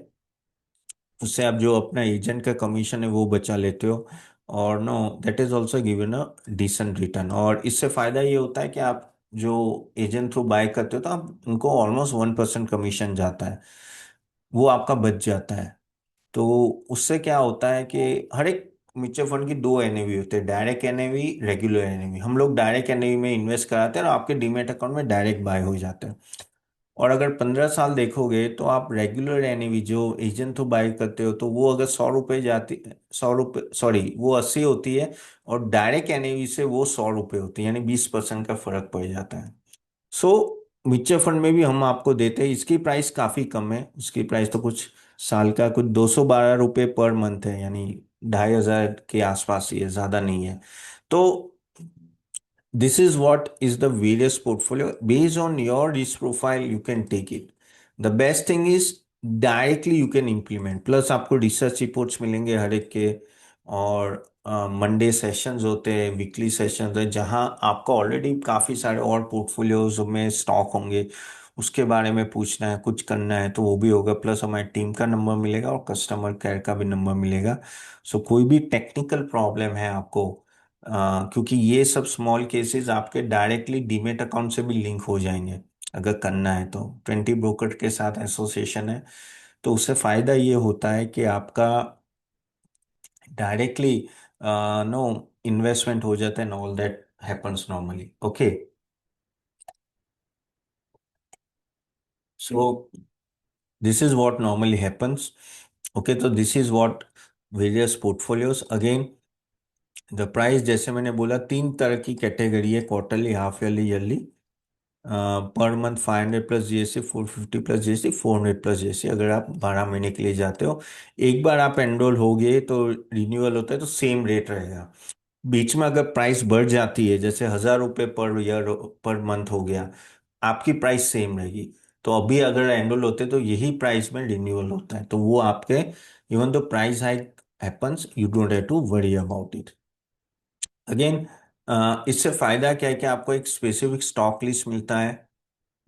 उससे आप जो अपना एजेंट का कमीशन है वो बचा लेते हो। और no, that is also given a decent return. और इससे फायदा ये होता है कि आप जो एजेंट थ्रू बाय करते हो तो आप उनको ऑलमोस्ट 1% कमीशन जाता है, वो आपका बच जाता है। तो उससे क्या होता है कि हर एक म्यूचुअल फंड की दो एनएवी होते हैं, डायरेक्ट एनएवी, रेगुलर एनएवी। हम लोग डायरेक्ट एनएवी में इन्वेस्ट कराते हैं और आपके डीमेट अकाउंट में डायरेक्ट बाय हो जाते हैं। और अगर 15 साल देखोगे तो आप रेगुलर एनएवी जो एजेंट तो बाय करते हो, तो वो अगर 100 रुपये जाती, 100 रुपये सॉरी, वो 80 होती है। और डायरेक्ट एनएवी से वो 100 रुपये होती है, यानी 20% का फर्क पड़ जाता है। सो म्यूचुअल फंड में भी हम आपको देते हैं, इसकी प्राइस काफी कम है। उसकी प्राइस तो कुछ साल का कुछ 212 रुपये पर मंथ है, यानी 2500 के आसपास ही है, ज्यादा नहीं है। तो this is what is the various portfolio. Based on your risk profile, you can take it. The best thing is directly you can implement. Plus आपको रिसर्च रिपोर्ट्स मिलेंगे हर एक के। और मंडे सेशंस होते हैं, वीकली सेशंस होते हैं, जहां आपको ऑलरेडी काफी सारे और पोर्टफोलियोज में स्टॉक होंगे, उसके बारे में पूछना है, कुछ करना है तो वो भी होगा। प्लस हमारी टीम का नंबर मिलेगा और कस्टमर केयर का भी नंबर मिलेगा। सो कोई भी टेक्निकल प्रॉब्लम है आपको, क्योंकि ये सब स्मॉल केसेस आपके डायरेक्टली डीमेट अकाउंट से भी लिंक हो जाएंगे। अगर करना है तो 20 ब्रोकर के साथ एसोसिएशन है, तो उससे फायदा ये होता है कि आपका डायरेक्टली नो इन्वेस्टमेंट हो जाता है, all that happens normally. Okay, so this is what normally happens. Okay, तो this is what various portfolios. Again the price, जैसे मैंने बोला, तीन तरह की कैटेगरी है: क्वार्टरली, हाफ ईयरली, ईयरली। पर month 500 plus GST, 450 plus GST, 400 plus GST, अगर आप 12 महीने के लिए जाते हो। एक बार आप एनरोल हो गए तो रिन्यूअल होता है तो सेम रेट रहेगा। बीच में अगर प्राइस बढ़ जाती है, जैसे 1000 रुपये पर ईयर पर मंथ हो गया, आपकी प्राइस सेम रहेगी। तो अभी अगर एनरोल होते तो यही प्राइस में रिन्यूअल होता है, तो वो आपके, even though price hike happens, you don't have to worry about it. Again इससे फायदा क्या है कि आपको एक स्पेसिफिक स्टॉक लिस्ट मिलता है,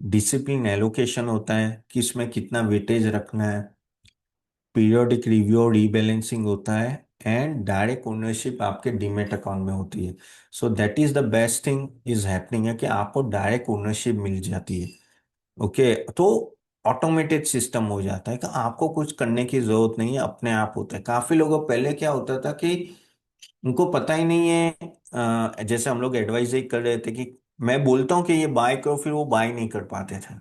डिसिप्लिन एलोकेशन होता है कि इसमें कितना वेटेज रखना है, पीरियोडिक रिव्यू और रीबैलेंसिंग होता है, एंड डायरेक्ट ओनरशिप आपके डीमेट अकाउंट में होती है। सो that is the best thing is happening, है कि आपको डायरेक्ट ओनरशिप मिल जाती है। ओके, तो ऑटोमेटेड सिस्टम हो जाता है कि आपको कुछ करने की जरूरत नहीं है, अपने आप होता है। काफी लोगों पहले क्या होता था कि उनको पता ही नहीं है, जैसे हम लोग एडवाइस ही कर रहे थे कि मैं बोलता हूँ कि ये बाय करो, फिर वो बाय नहीं कर पाते थे,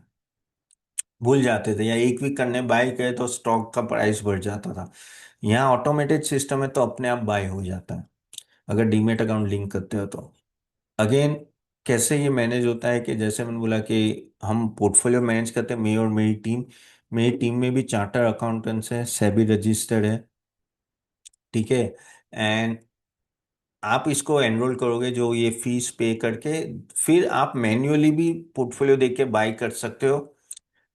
भूल जाते थे, या एक वीक करने बाय करे तो स्टॉक का प्राइस बढ़ जाता था। यहाँ ऑटोमेटेड सिस्टम है तो अपने आप बाय हो जाता है, अगर डीमेट अकाउंट लिंक करते हो तो। अगेन कैसे ये मैनेज होता है कि जैसे मैंने बोला कि हम पोर्टफोलियो मैनेज करते हैं, मैं और मेरी टीम में भी चार्टर अकाउंटेंट्स है, सेबी रजिस्टर्ड है। ठीक है, एंड आप इसको एनरोल करोगे जो ये फीस पे करके, फिर आप मैन्युअली भी पोर्टफोलियो देख के बाय कर सकते हो,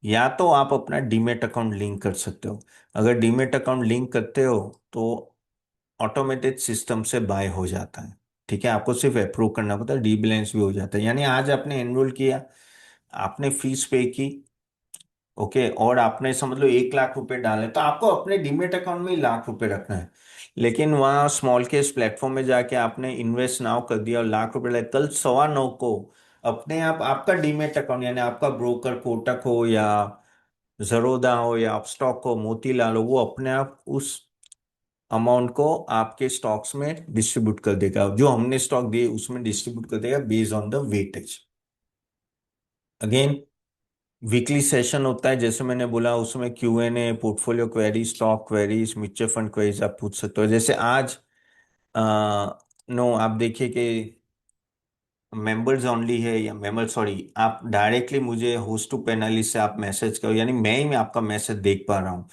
या तो आप अपना डीमेट अकाउंट लिंक कर सकते हो। अगर डीमेट अकाउंट लिंक करते हो तो ऑटोमेटेड सिस्टम से बाय हो जाता है। ठीक है, आपको सिर्फ अप्रूव करना पड़ता है, रीबैलेंस भी हो जाता है। यानी आज आपने एनरोल किया, आपने फीस पे की, ओके, और आपने समझ लो 1 लाख रुपए डाले, तो आपको अपने डीमेट अकाउंट में ही लाख रुपए रखना है। लेकिन वहाँ स्मॉल केस प्लेटफॉर्म में जाके आपने इन्वेस्ट नाउ कर दिया और लाख रुपए लगे, कल 9:15 को अपने आप आपका डीमेट अकाउंट, यानी आपका ब्रोकर कोटक हो या जरोदा हो या अपस्टॉक हो, मोतीलाल हो, वो अपने आप उस अमाउंट को आपके स्टॉक्स में डिस्ट्रीब्यूट कर देगा, जो हमने स्टॉक दिए उसमें डिस्ट्रीब्यूट कर देगा based on the weightage. Again weekly session होता है, जैसे मैंने बोला, उसमें Q&A, portfolio query, stock queries, mutual fund queries आप पूछ सकते हो। जैसे आज नो, आप देखिए कि मेंबर्स ओनली है, या मेंबर सॉरी, आप डायरेक्टली मुझे होस्ट टू पैनलिस्ट से आप मैसेज करो, यानी मैं ही मैं आपका मैसेज देख पा रहा हूँ,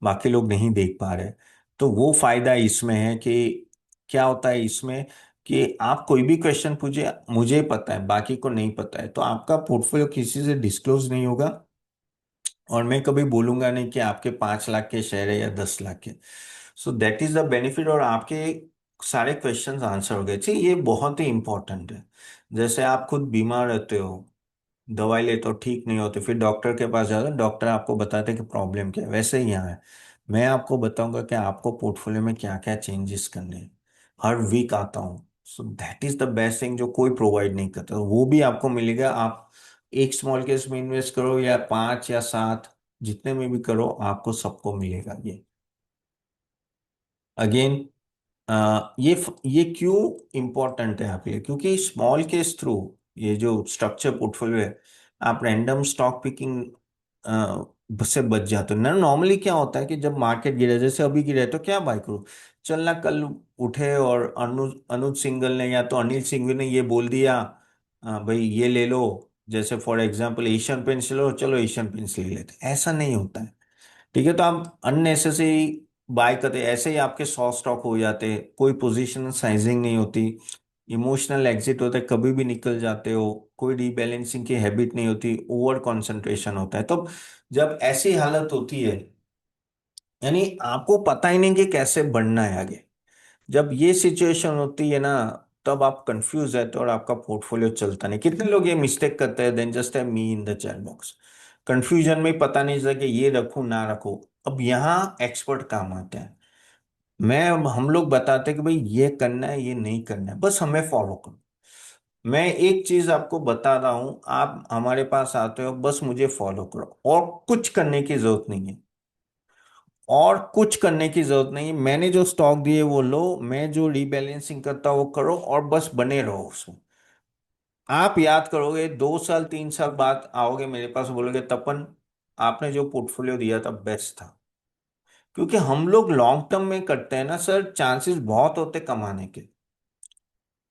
बाकी लोग नहीं देख पा रहे। तो वो फायदा इसमें है कि क्या होता है इसमें कि आप कोई भी क्वेश्चन पूछे, मुझे पता है, बाकी को नहीं पता है, तो आपका पोर्टफोलियो किसी से डिस्क्लोज नहीं होगा। और मैं कभी बोलूंगा नहीं कि आपके 5 लाख के शेयर है या 10 लाख के। सो दैट इज द बेनिफिट, और आपके सारे क्वेश्चंस आंसर हो गए। ठीक, ये बहुत ही इंपॉर्टेंट है। जैसे आप खुद बीमार रहते हो, दवाई लेते हो, ठीक नहीं होते, फिर डॉक्टर के पास जाते हो, डॉक्टर आपको बताते हैं कि प्रॉब्लम क्या है, वैसे ही यहाँ है। मैं आपको बताऊंगा कि आपको पोर्टफोलियो में क्या क्या चेंजेस करने हैं। हर वीक आता हूँ। सो that is the best thing जो कोई प्रोवाइड नहीं करता, वो भी आपको मिलेगा। आप एक स्मॉल केस में इन्वेस्ट करो या 5 या 7, जितने में भी करो, आपको सबको मिलेगा ये। अगेन, ये क्यों इंपॉर्टेंट है आपके लिए, क्योंकि स्मॉल केस थ्रू ये जो स्ट्रक्चर पोर्टफोलियो है, आप रैंडम स्टॉक पिकिंग से बच जाते हो ना। नॉर्मली क्या होता है कि जब मार्केट गिरे, जैसे अभी गिरे, तो क्या बाय करो, चलना कल उठे और अनुज अनुज सिंघल ने या तो अनिल सिंघवी ने ये बोल दिया, भाई ये ले लो, जैसे फॉर एग्जांपल एशियन पेंट्स लो, चलो एशियन पेंट्स ले लेते, ऐसा नहीं होता है। ठीक है, तो आप अननेसेसरी बाय करते, ऐसे ही आपके 100 स्टॉक हो जाते, कोई पोजीशन साइजिंग नहीं होती, इमोशनल एग्जिट होता है, कभी भी निकल जाते हो, कोई रीबैलेंसिंग की हैबिट नहीं होती, ओवर कंसंट्रेशन होता है। तो जब ऐसी हालत होती है, यानी आपको पता ही नहीं कि कैसे बढ़ना है आगे, जब ये सिचुएशन होती है ना, तब आप कंफ्यूज रहते हो और आपका पोर्टफोलियो चलता नहीं। कितने लोग ये मिस्टेक करते हैं, then just hi me in the chat box, confusion में पता नहीं चलता कि ये रखूं ना रखूं। अब यहाँ एक्सपर्ट काम आते हैं। हम लोग बताते हैं कि भाई ये करना है, ये नहीं करना है, बस हमें फॉलो करो। मैं एक चीज आपको बता रहा हूं, आप हमारे पास आते हो, बस मुझे फॉलो करो, और कुछ करने की जरूरत नहीं है, और कुछ करने की जरूरत नहीं है। मैंने जो स्टॉक दिए वो लो, मैं जो रीबैलेंसिंग करता वो करो, और बस बने रहो उसमें। आप याद करोगे, 2 साल 3 साल बाद आओगे मेरे पास, बोलोगे तपन, आपने जो पोर्टफोलियो दिया था बेस्ट था। क्योंकि हम लोग लॉन्ग टर्म में करते हैं ना सर, चांसेस बहुत होते कमाने के।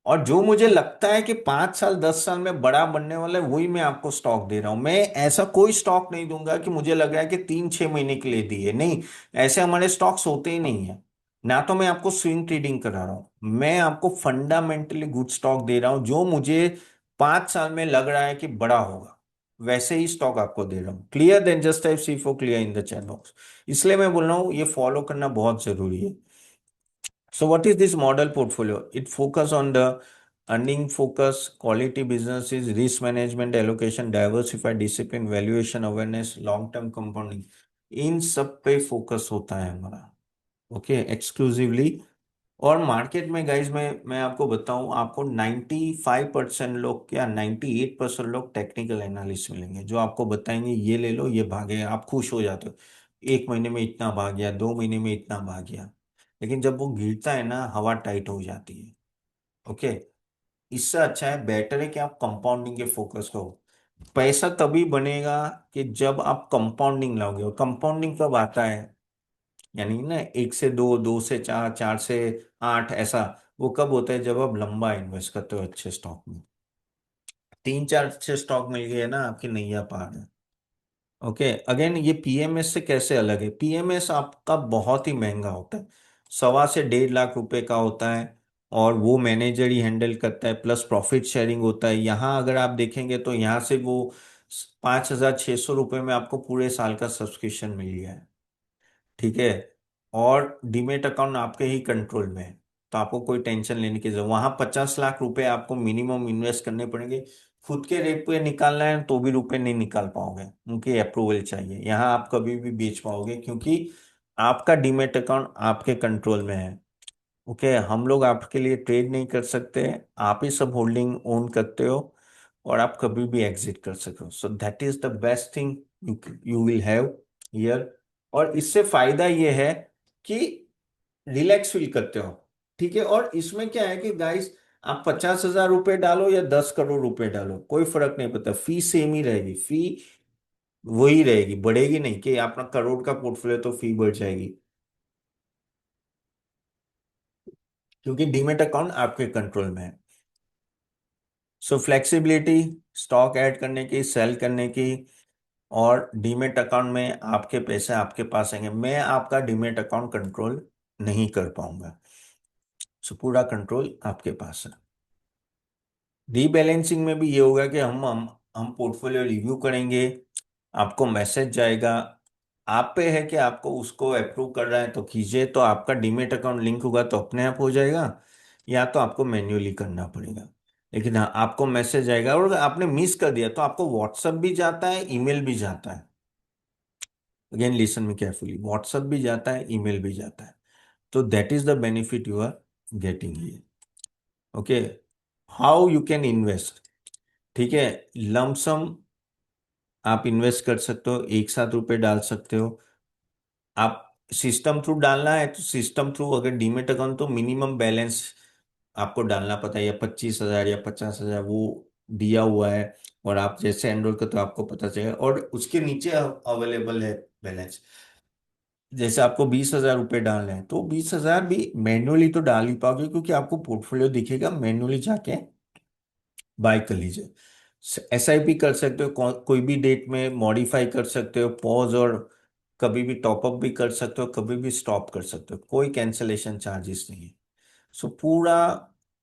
और जो मुझे लगता है कि 5 साल 10 साल में बड़ा बनने वाला है, वही मैं आपको स्टॉक दे रहा हूं। मैं ऐसा कोई स्टॉक नहीं दूंगा कि मुझे लग रहा है कि 3 6 महीने के लिए दिए, नहीं। ऐसे हमारे स्टॉक्स होते ही नहीं है। ना तो मैं आपको स्विंग ट्रेडिंग करा रहा हूं, मैं आपको फंडामेंटली गुड स्टॉक दे रहा हूं, जो मुझे 5 साल में लग रहा है कि बड़ा होगा, वैसे ही स्टॉक आपको दे रहा हूँ। Clear then just type C for clear in the chat box. इसलिए मैं बोल रहा हूँ ये फॉलो करना बहुत जरूरी है। So what is this model portfolio? It focus on the earning focus, quality businesses, risk management, allocation, diversified discipline, valuation awareness, long term compounding, इन सब पे फोकस होता है हमारा। Okay, exclusively. और मार्केट में गाइज, मैं आपको बताऊं, आपको 95% लोग, क्या 98% लोग टेक्निकल एनालिस्ट मिलेंगे, जो आपको बताएंगे ये ले लो ये भागेगा, आप खुश हो जाते हो, 1 महीने में इतना भाग गया, 2 महीने में इतना भाग गया। लेकिन जब वो गिरता है ना, हवा टाइट हो जाती है। ओके, इससे अच्छा है, बेटर है कि आप कंपाउंडिंग के फोकस करो। पैसा तभी बनेगा कि जब आप कंपाउंडिंग लाओगे, और कंपाउंडिंग कब आता है, यानी ना 1 से 2, 2 से 4, 4 से 8, ऐसा वो कब होता है, जब आप लंबा इन्वेस्ट करते हो अच्छे स्टॉक में। 3 4 अच्छे स्टॉक मिल गए ना, आपकी नैया पार है। ओके, अगेन ये पीएमएस से कैसे अलग है, पीएमएस आपका बहुत ही महंगा होता है, 1.25 से 1.5 लाख रुपए का होता है, और वो मैनेजर ही हैंडल करता है, प्लस प्रॉफिट शेयरिंग होता है। यहाँ अगर आप देखेंगे तो यहाँ से वो 5,600 रुपये में आपको पूरे साल का सब्सक्रिप्शन मिल गया है। ठीक है, और डीमेट अकाउंट आपके ही कंट्रोल में है, तो आपको कोई टेंशन लेने की जरूरत, वहां 50 लाख रुपए आपको मिनिमम इन्वेस्ट करने पड़ेंगे। खुद के रेट पे निकालना है तो भी रुपए नहीं निकाल पाओगे, उनकी अप्रूवल चाहिए। यहाँ आप कभी भी बेच पाओगे, क्योंकि आपका डीमेट अकाउंट आपके कंट्रोल में है। ओके, हम लोग आपके लिए ट्रेड नहीं कर सकते, आप ही सब होल्डिंग ओन करते हो, और आप कभी भी एग्जिट कर सको। सो that is the best thing you you will have here. और इससे फायदा ये है कि रिलैक्स फील करते हो। ठीक है, और इसमें क्या है कि गाइस, आप 50,000 रुपए डालो या 10 करोड़ रुपए डालो, कोई फर्क नहीं पड़ता, फी सेम ही रहेगी, फी वही रहेगी, बढ़ेगी नहीं कि अपना करोड़ का पोर्टफोलियो तो फी बढ़ जाएगी, क्योंकि डीमेट अकाउंट आपके कंट्रोल में है। सो फ्लेक्सिबिलिटी, स्टॉक ऐड करने की, सेल करने की, और डीमेट अकाउंट में आपके पैसे आपके पास आएंगे, मैं आपका डीमेट अकाउंट कंट्रोल नहीं कर पाऊंगा। सो पूरा कंट्रोल आपके पास है। रीबैलेंसिंग में भी ये होगा कि हम पोर्टफोलियो रिव्यू करेंगे, आपको मैसेज जाएगा, आप पे है कि आपको उसको अप्रूव कर रहा है तो कीजिए, तो आपका डीमेट अकाउंट लिंक होगा तो अपने आप हो जाएगा, या तो आपको मैन्युअली करना पड़ेगा। लेकिन हाँ, आपको मैसेज आएगा, और अगर आपने मिस कर दिया तो आपको व्हाट्सएप भी जाता है, ईमेल भी जाता है। Again listen me carefully, WhatsApp भी जाता है, ईमेल भी जाता है। तो that is the benefit you are getting ये। Okay, how you can invest. ठीक है, लमसम आप इन्वेस्ट कर सकते हो, एक साथ रुपए डाल सकते हो। आप सिस्टम थ्रू डालना है तो सिस्टम थ्रू, अगर डीमेट अकाउंट तो मिनिमम बैलेंस आपको डालना पता है, या 25,000 या 50,000 वो दिया हुआ है। और आप जैसे एनरोल करते हो आपको पता चलेगा, और उसके नीचे अवेलेबल है बैलेंस। जैसे आपको 20,000 रुपये डालने हैं तो 20,000 भी मैन्युअली तो डाल ही पाओगे, क्योंकि आपको पोर्टफोलियो दिखेगा, मैन्युअली जाके बाय कर लीजिए। एसआईपी कर सकते हो, कोई भी डेट में मॉडिफाई कर सकते हो, पॉज, और कभी भी टॉपअप भी कर सकते हो, कभी भी स्टॉप कर सकते हो, कोई कैंसलेशन चार्जेस नहीं है। सो पूरा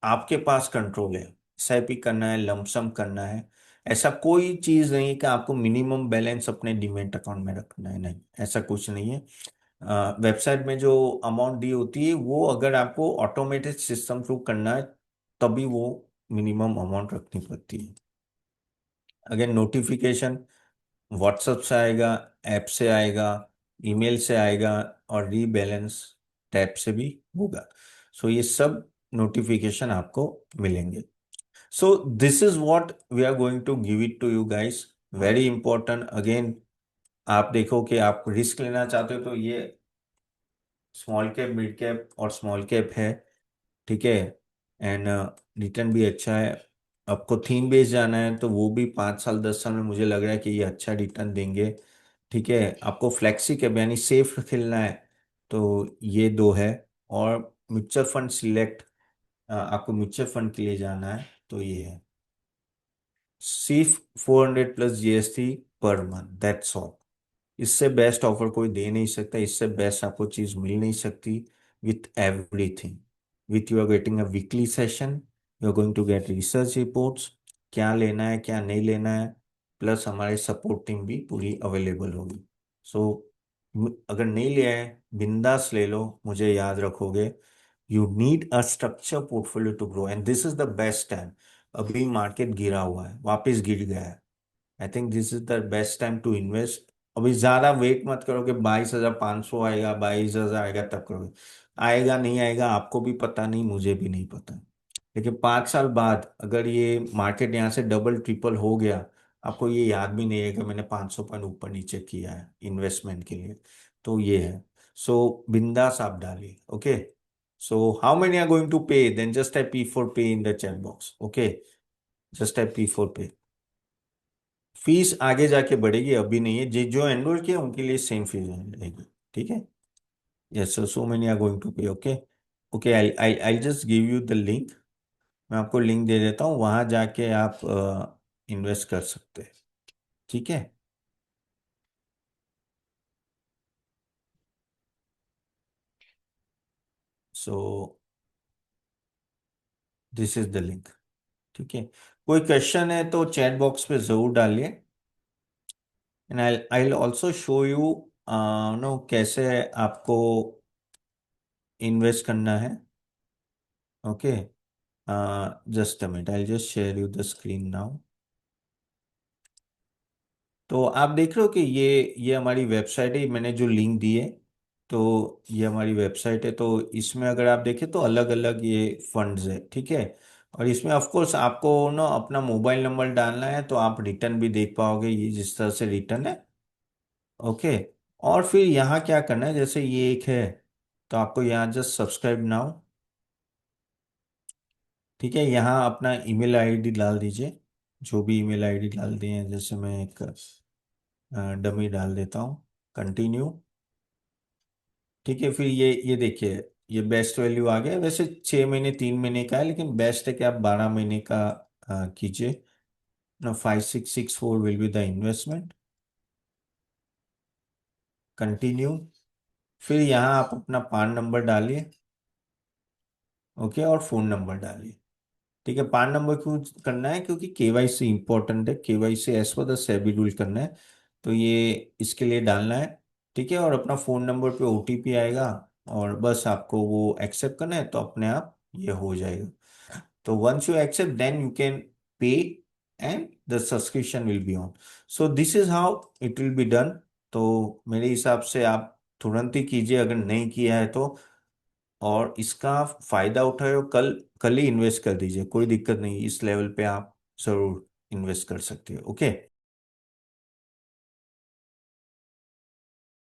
आपके पास कंट्रोल है, एसआईपी करना है, लमसम करना है। ऐसा कोई चीज नहीं है कि आपको मिनिमम बैलेंस अपने डीमेट अकाउंट में रखना है, नहीं, ऐसा कुछ नहीं है। वेबसाइट में जो अमाउंट दी होती है वो अगर आपको ऑटोमेटेड सिस्टम थ्रू करना है तभी वो मिनिमम अमाउंट रखनी पड़ती है। अगर नोटिफिकेशन व्हाट्सएप से आएगा, ऐप से आएगा, ईमेल से आएगा, और रीबैलेंस टैब से भी होगा। सो ये सब नोटिफिकेशन आपको मिलेंगे। So this is what we are going to give it to you guys. Very important again, आप देखो कि आप रिस्क लेना चाहते हो तो ये स्मॉल कैप, मिड कैप और स्मॉल कैप है। ठीक है, एंड रिटर्न भी अच्छा है। आपको थीम बेस्ड जाना है तो वो भी 5 साल 10 साल में मुझे लग रहा है कि ये अच्छा रिटर्न देंगे। ठीक है, आपको फ्लेक्सी कैप यानी सेफ खेलना है तो ये दो है। और म्यूचुअल फंड सिलेक्ट, आपको म्यूचुअल फंड के लिए जाना है तो ये है। सिर्फ 400 plus GST per month, that's all. इससे बेस्ट ऑफर कोई दे नहीं सकता, इससे बेस्ट आपको चीज मिल नहीं सकती। With everything, with you are getting a weekly session, you are going to get research reports, क्या लेना है क्या नहीं लेना है, प्लस हमारी सपोर्ट टीम भी पूरी अवेलेबल होगी। सो अगर नहीं लिया है बिंदास ले लो, मुझे याद रखोगे। You need a structure portfolio to grow, and this is the best time. अभी मार्केट गिरा हुआ है, वापस गिर गया है। I think this is the best time to invest. अभी ज्यादा वेट मत करो कि 22,500 आएगा, 22,000 आएगा तब करोगे। आएगा नहीं आएगा आपको भी पता नहीं, मुझे भी नहीं पता। लेकिन 5 साल बाद अगर ये मार्केट यहाँ से डबल ट्रिपल हो गया, आपको ये याद भी नहीं है कि मैंने 500 पॉइंट ऊपर नीचे किया है इन्वेस्टमेंट के लिए। तो ये है। सो बिंदास आप डालिए। Okay, so how many are going to pay, then just type P for pay in the chat box. Okay, just type P for pay. Fees आगे जाके बढ़ेगी, अभी नहीं है। जो एनरोल किया उनके लिए सेम फीस रहेगी। ठीक है, yes, so many are going to pay. Okay, okay, I I I just give you the link. मैं आपको लिंक दे देता हूँ, वहां जाके आप इन्वेस्ट कर सकते हैं। ठीक है, so this is the link. ठीक है, कोई क्वेश्चन है तो चैट बॉक्स पे जरूर डालिए। And I I also show you know कैसे आपको इन्वेस्ट करना है। Okay, just a minute, I just share you the screen now. तो आप देख रहे हो कि ये हमारी वेबसाइट है, मैंने जो लिंक दी है। तो ये हमारी वेबसाइट है, तो इसमें अगर आप देखें तो अलग अलग ये फंड्स है। ठीक है, और इसमें ऑफ कोर्स आपको ना अपना मोबाइल नंबर डालना है तो आप रिटर्न भी देख पाओगे, ये जिस तरह से रिटर्न है। ओके, और फिर यहाँ क्या करना है, जैसे ये एक है तो आपको यहाँ जस्ट सब्सक्राइब नाउ। ठीक है, यहाँ अपना ईमेल आईडी डाल दीजिए, जो भी ईमेल आईडी डाल दिए हैं, जैसे मैं एक डमी डाल देता हूँ। कंटिन्यू। ठीक है, फिर ये देखिए, ये बेस्ट वैल्यू आ गया। वैसे 6 महीने 3 महीने का है, लेकिन बेस्ट है कि आप 12 महीने का कीजिए ना। 5664 will be the investment. Continue. फिर यहाँ आप अपना पान नंबर डालिए। ओके, और फोन नंबर डालिए। ठीक है, पान नंबर क्यों करना है, क्योंकि केवाईसी इंपॉर्टेंट है, KYC as per the SEBI rule करना है, तो ये इसके लिए डालना है। ठीक है, और अपना फोन नंबर पे ओटीपी आएगा, और बस आपको वो एक्सेप्ट करना है तो अपने आप ये हो जाएगा। तो once you accept then you can pay, and the subscription will be on. So this is how it will be done. तो मेरे हिसाब से आप तुरंत ही कीजिए, अगर नहीं किया है तो और इसका फायदा उठाए और कल कल ही इन्वेस्ट कर दीजिए, कोई दिक्कत नहीं, इस लेवल पे आप जरूर इन्वेस्ट कर सकते हो। ओके।